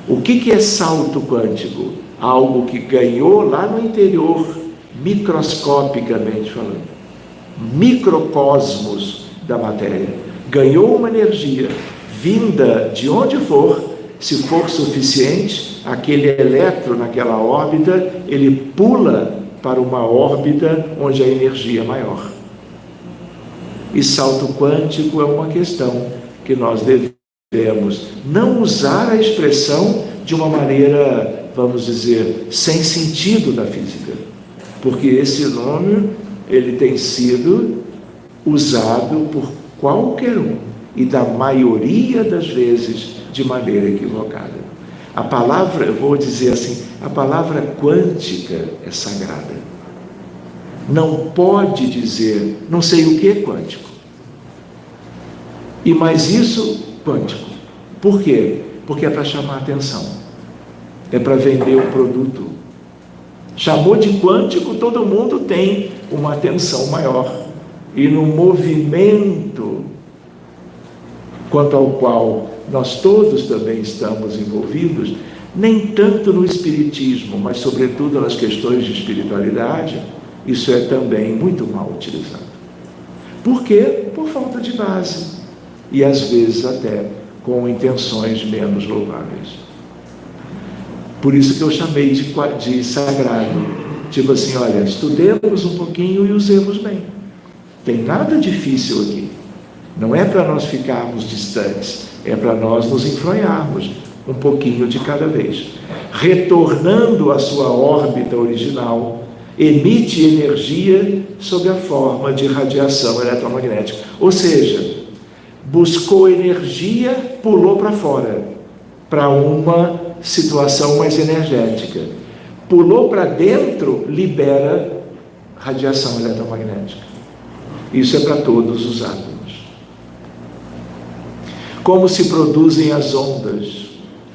O que é salto quântico? Algo que ganhou lá no interior, microscopicamente falando, microcosmos da matéria. Ganhou uma energia vinda de onde for. Se for suficiente, aquele elétron naquela órbita, ele pula para uma órbita onde a energia é maior. E salto quântico é uma questão que nós devemos não usar a expressão de uma maneira, vamos dizer, sem sentido na física, porque esse nome ele tem sido usado por qualquer um e da maioria das vezes de maneira equivocada. A palavra, eu vou dizer assim, a palavra quântica é sagrada. Não pode dizer, não sei o que é quântico. E mais isso, quântico. Por quê? Porque é para chamar a atenção. É para vender o produto. Chamou de quântico, todo mundo tem uma atenção maior. E no movimento quanto ao qual nós todos também estamos envolvidos, nem tanto no espiritismo, mas sobretudo nas questões de espiritualidade, isso é também muito mal utilizado. Por quê? Por falta de base. E às vezes até com intenções menos louváveis. Por isso que eu chamei de sagrado. Tipo assim, olha, estudemos um pouquinho e usemos bem. Tem nada difícil aqui. Não é para nós ficarmos distantes, é para nós nos enfronharmos um pouquinho de cada vez. Retornando à sua órbita original, emite energia sob a forma de radiação eletromagnética. Ou seja, buscou energia, pulou para fora, para uma situação mais energética. Pulou para dentro, libera radiação eletromagnética. Isso é para todos os átomos. Como se produzem as ondas?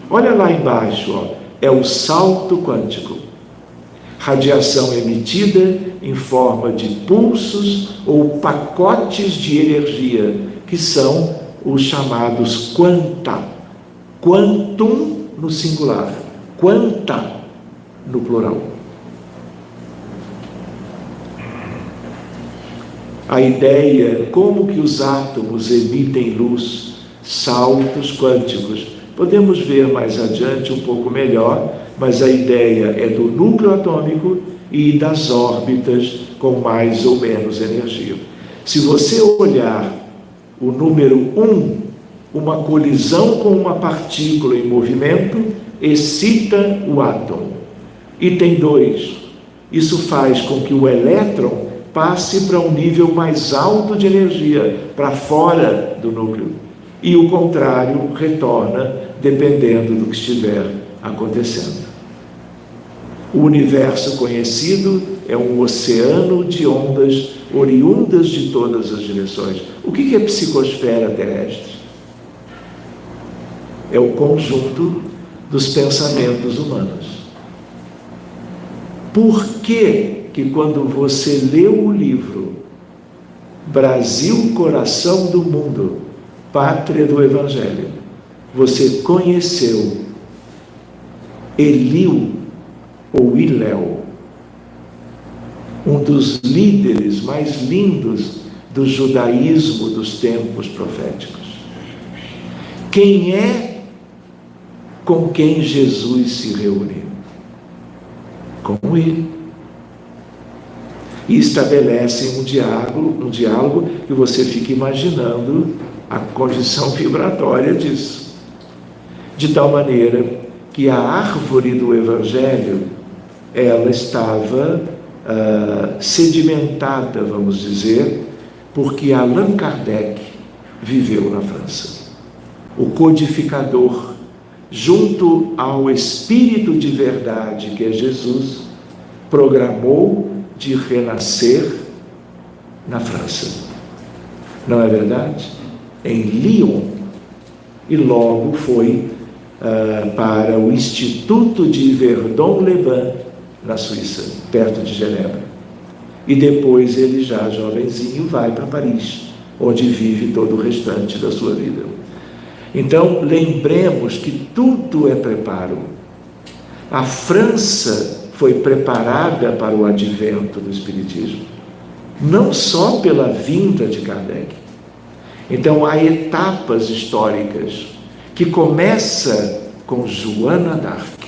Olha lá embaixo, ó, é o salto quântico. Radiação emitida em forma de pulsos ou pacotes de energia que são os chamados quanta. Quantum no singular, quanta no plural. A ideia, como que os átomos emitem luz, saltos quânticos. Podemos ver mais adiante um pouco melhor, mas a ideia é do núcleo atômico e das órbitas com mais ou menos energia. Se você olhar o número 1, uma colisão com uma partícula em movimento excita o átomo. Item 2, isso faz com que o elétron passe para um nível mais alto de energia, para fora do núcleo. E o contrário retorna, dependendo do que estiver acontecendo. O universo conhecido é um oceano de ondas oriundas de todas as direções. O que é psicosfera terrestre? É o conjunto dos pensamentos humanos. Por que quando você leu o livro Brasil, Coração do Mundo, Pátria do Evangelho, você conheceu Eliu ou Iléu, um dos líderes mais lindos do judaísmo dos tempos proféticos? Quem é com quem Jesus se reúne? Com ele. E estabelecem um diálogo que você fica imaginando a condição vibratória disso. De tal maneira que a árvore do Evangelho, ela estava sedimentada, vamos dizer, porque Allan Kardec viveu na França. O codificador, junto ao Espírito de verdade, que é Jesus, programou de renascer na França. Não é verdade? Em Lyon. E logo foi para o Instituto de Verdun-les-Bains, na Suíça, perto de Genebra. E depois ele, já jovenzinho, vai para Paris, onde vive todo o restante da sua vida. Então, lembremos que tudo é preparo. A França foi preparada para o advento do Espiritismo, não só pela vinda de Kardec. Então, há etapas históricas que começa com Joana d'Arc,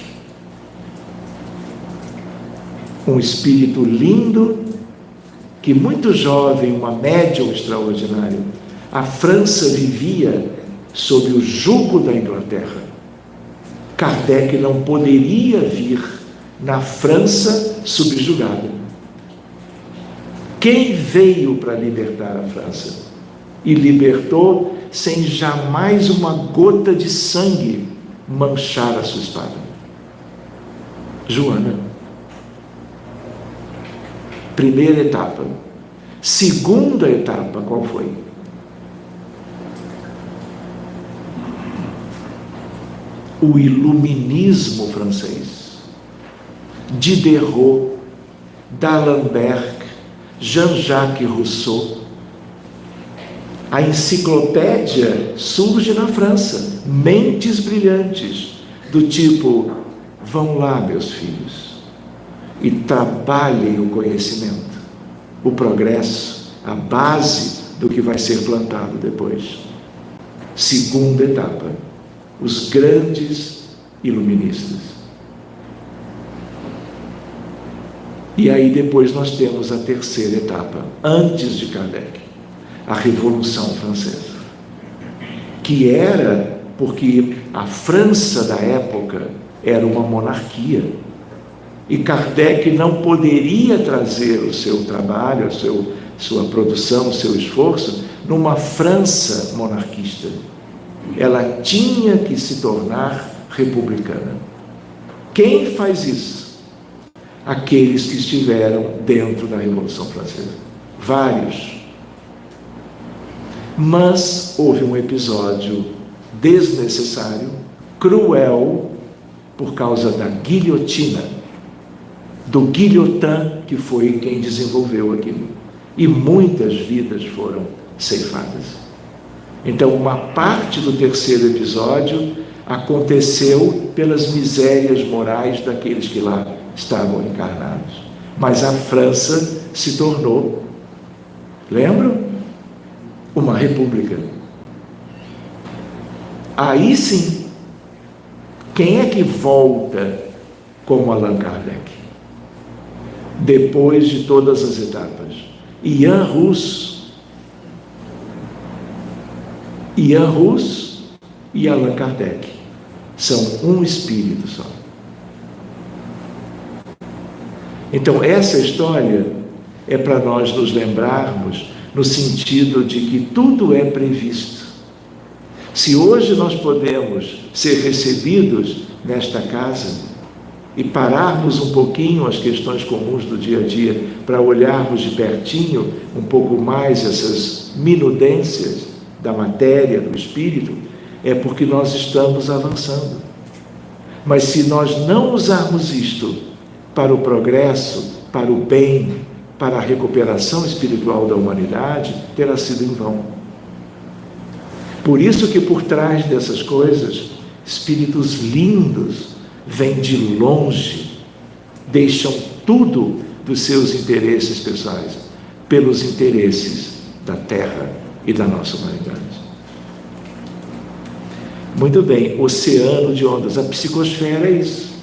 um espírito lindo, que muito jovem, uma médium extraordinária. A França vivia sob o jugo da Inglaterra. Kardec não poderia vir na França subjugada. Quem veio para libertar a França? E libertou sem jamais uma gota de sangue manchar a sua espada? Joana. Primeira etapa. Segunda etapa, qual foi? O iluminismo francês. Diderot, d'Alembert, Jean-Jacques Rousseau. A enciclopédia surge na França. Mentes brilhantes, do tipo: vão lá, meus filhos, e trabalhem o conhecimento, o progresso, a base do que vai ser plantado depois. Segunda etapa, os grandes iluministas. E aí depois nós temos a terceira etapa, antes de Kardec, a Revolução Francesa, que era porque a França da época era uma monarquia, e Kardec não poderia trazer o seu trabalho, sua produção, o seu esforço, numa França monarquista. Ela tinha que se tornar republicana. Quem faz isso? Aqueles que estiveram dentro da Revolução Francesa. Vários. Mas houve um episódio desnecessário, cruel, por causa da guilhotina, do guilhotin, que foi quem desenvolveu aquilo. E muitas vidas foram ceifadas. Então, uma parte do terceiro episódio aconteceu pelas misérias morais daqueles que lá estavam encarnados. Mas a França se tornou, lembram? Uma república. Aí sim, quem é que volta como Allan Kardec? Depois de todas as etapas, Ian Rus e Allan Kardec são um espírito só. Então essa história é para nós nos lembrarmos no sentido de que tudo é previsto. Se hoje nós podemos ser recebidos nesta casa e pararmos um pouquinho as questões comuns do dia a dia para olharmos de pertinho um pouco mais essas minudências da matéria, do espírito, é porque nós estamos avançando. Mas se nós não usarmos isto para o progresso, para o bem, para a recuperação espiritual da humanidade, terá sido em vão. Por isso que por trás dessas coisas, espíritos lindos vêm de longe, deixam tudo dos seus interesses pessoais, pelos interesses da Terra e da nossa humanidade. Muito bem, oceano de ondas, a psicosfera é isso.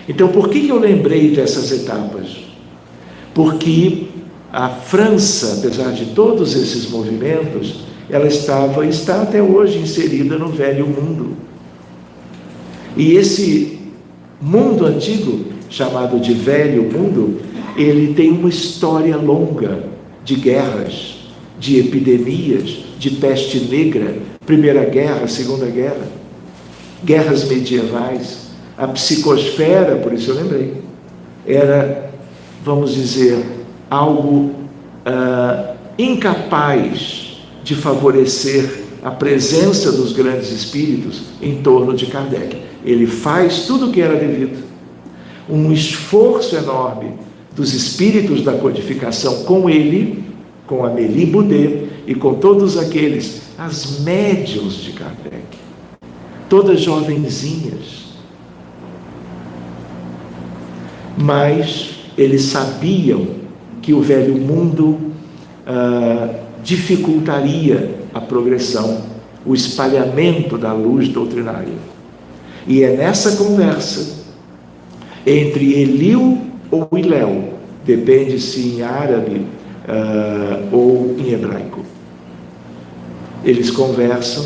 Então, por que eu lembrei dessas etapas? Porque a França, apesar de todos esses movimentos, ela está até hoje inserida no velho mundo. E esse mundo antigo, chamado de velho mundo, ele tem uma história longa de guerras, de epidemias, de peste negra, Primeira Guerra, Segunda Guerra, guerras medievais. A psicosfera, por isso eu lembrei, era, vamos dizer, algo incapaz de favorecer a presença dos grandes espíritos em torno de Kardec. Ele faz tudo o que era devido. Um esforço enorme dos espíritos da codificação com ele, com Amélie Boudet e com todos aqueles, as médiuns de Kardec, todas jovenzinhas. Mas eles sabiam que o velho mundo dificultaria a progressão, o espalhamento da luz doutrinária. E é nessa conversa entre Eliu ou Iléu, depende se em árabe ou em hebraico. Eles conversam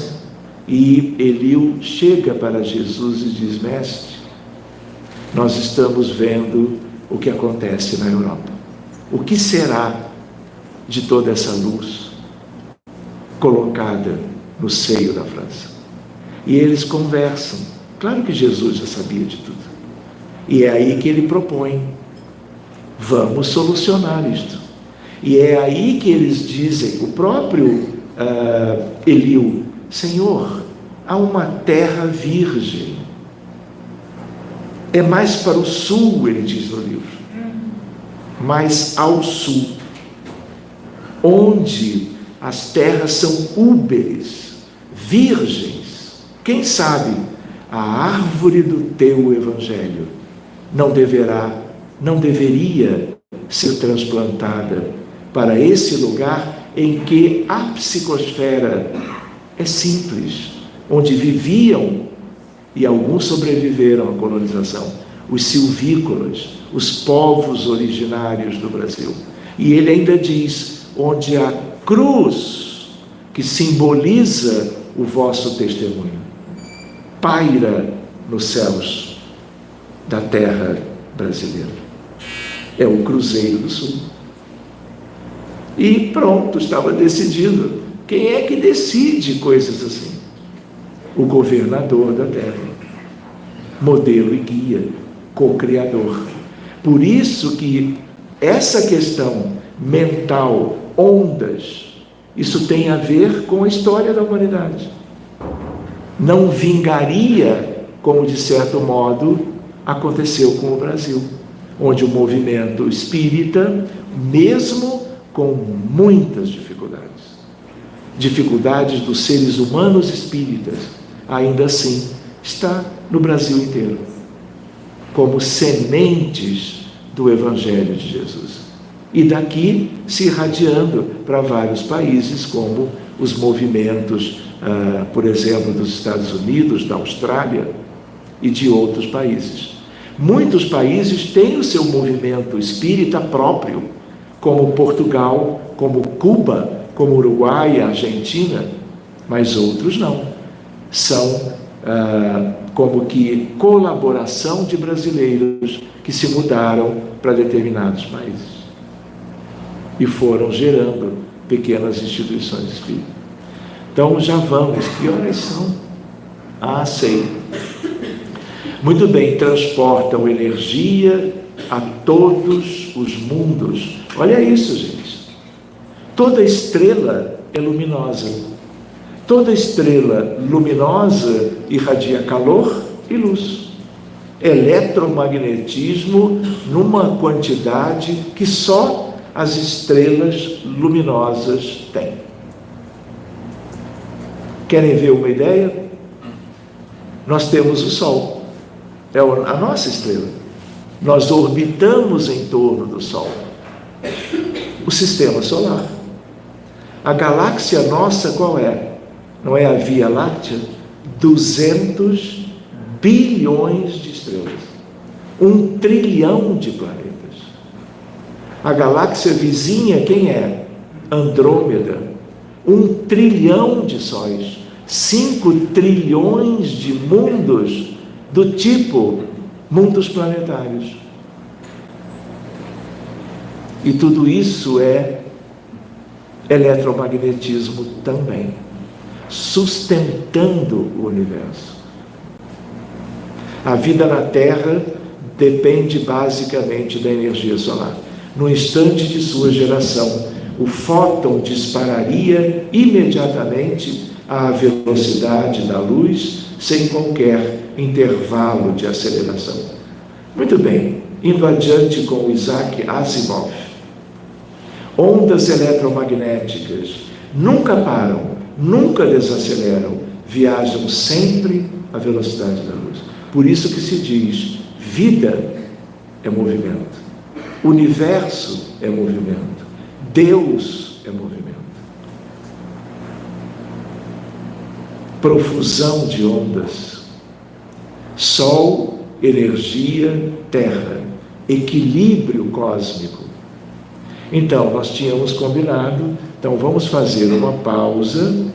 e Eliu chega para Jesus e diz: mestre, nós estamos vendo o que acontece na Europa. O que será de toda essa luz colocada no seio da França? E eles conversam. Claro que Jesus já sabia de tudo. E é aí que ele propõe: vamos solucionar isto. E é aí que eles dizem, o próprio Eliu: Senhor, há uma terra virgem. É mais para o sul, ele diz no livro, mais ao sul, onde as terras são úberes, virgens. Quem sabe a árvore do teu evangelho não deveria ser transplantada para esse lugar em que a psicosfera é simples, onde viviam, e alguns sobreviveram à colonização, os silvícolas, os povos originários do Brasil. E ele ainda diz: onde a cruz, que simboliza o vosso testemunho, paira nos céus da terra brasileira. É o Cruzeiro do Sul. E pronto, estava decidido. Quem é que decide coisas assim? O governador da terra, modelo e guia, co-criador. Por isso que essa questão mental, ondas, isso tem a ver com a história da humanidade. Não vingaria, como de certo modo aconteceu com o Brasil, onde o movimento espírita, mesmo com muitas dificuldades, dificuldades dos seres humanos espíritas, ainda assim está no Brasil inteiro, como sementes do Evangelho de Jesus. E daqui se irradiando para vários países, como os movimentos, por exemplo, dos Estados Unidos, da Austrália e de outros países. Muitos países têm o seu movimento espírita próprio, como Portugal, como Cuba, como Uruguai, Argentina, mas outros não. São como que colaboração de brasileiros que se mudaram para determinados países e foram gerando pequenas instituições espíritas. Então já vamos, que horas são? Sei. Muito bem, transportam energia a todos os mundos. Olha isso, gente. Toda estrela é luminosa. Toda estrela luminosa irradia calor e luz. Eletromagnetismo numa quantidade que só as estrelas luminosas têm. Querem ver uma ideia? Nós temos o Sol. É a nossa estrela. Nós orbitamos em torno do Sol. O sistema solar. A galáxia nossa qual é? Não é a Via Láctea? 200 bilhões de estrelas. 1 trilhão de planetas. A galáxia vizinha quem é? Andrômeda. 1 trilhão de sóis. 5 trilhões de mundos do tipo mundos planetários. E tudo isso é eletromagnetismo também, sustentando o universo. A vida na Terra depende basicamente da energia solar. No instante de sua geração, o fóton dispararia imediatamente à velocidade da luz, sem qualquer intervalo de aceleração. Muito bem, indo adiante com Isaac Asimov. Ondas eletromagnéticas nunca param, nunca desaceleram, viajam sempre à velocidade da luz. Por isso que se diz, vida é movimento, universo é movimento, Deus é movimento. Profusão de ondas, Sol, energia, Terra, equilíbrio cósmico. Então, nós tínhamos combinado, então vamos fazer uma pausa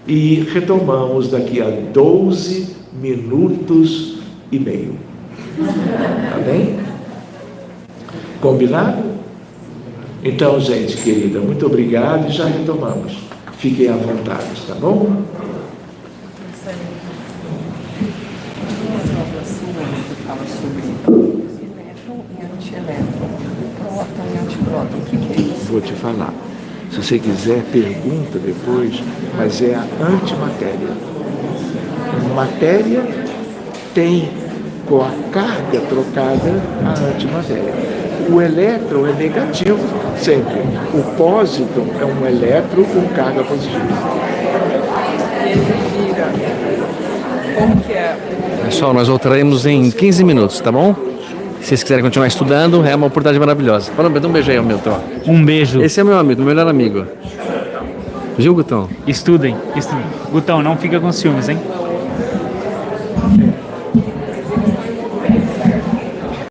e retomamos daqui a 12 minutos e meio. Tá bem? Combinado? Então, gente querida, muito obrigado e já retomamos. Fiquem à vontade, tá bom? Fala sobre elétron e antielétron, próton e antipróton. O que é isso? Vou te falar. Se você quiser, pergunta depois, mas é a antimatéria. Matéria tem com a carga trocada a antimatéria. O elétron é negativo sempre. O pósitron é um elétron com carga positiva. Ele gira. Como que é? Pessoal, nós voltaremos em 15 minutos, tá bom? Se vocês quiserem continuar estudando, é uma oportunidade maravilhosa. Fala, um beijo aí, Milton. Um beijo. Esse é meu amigo, meu melhor amigo. Viu, Gutão? Estudem, estudem. Gutão, não fica com ciúmes, hein?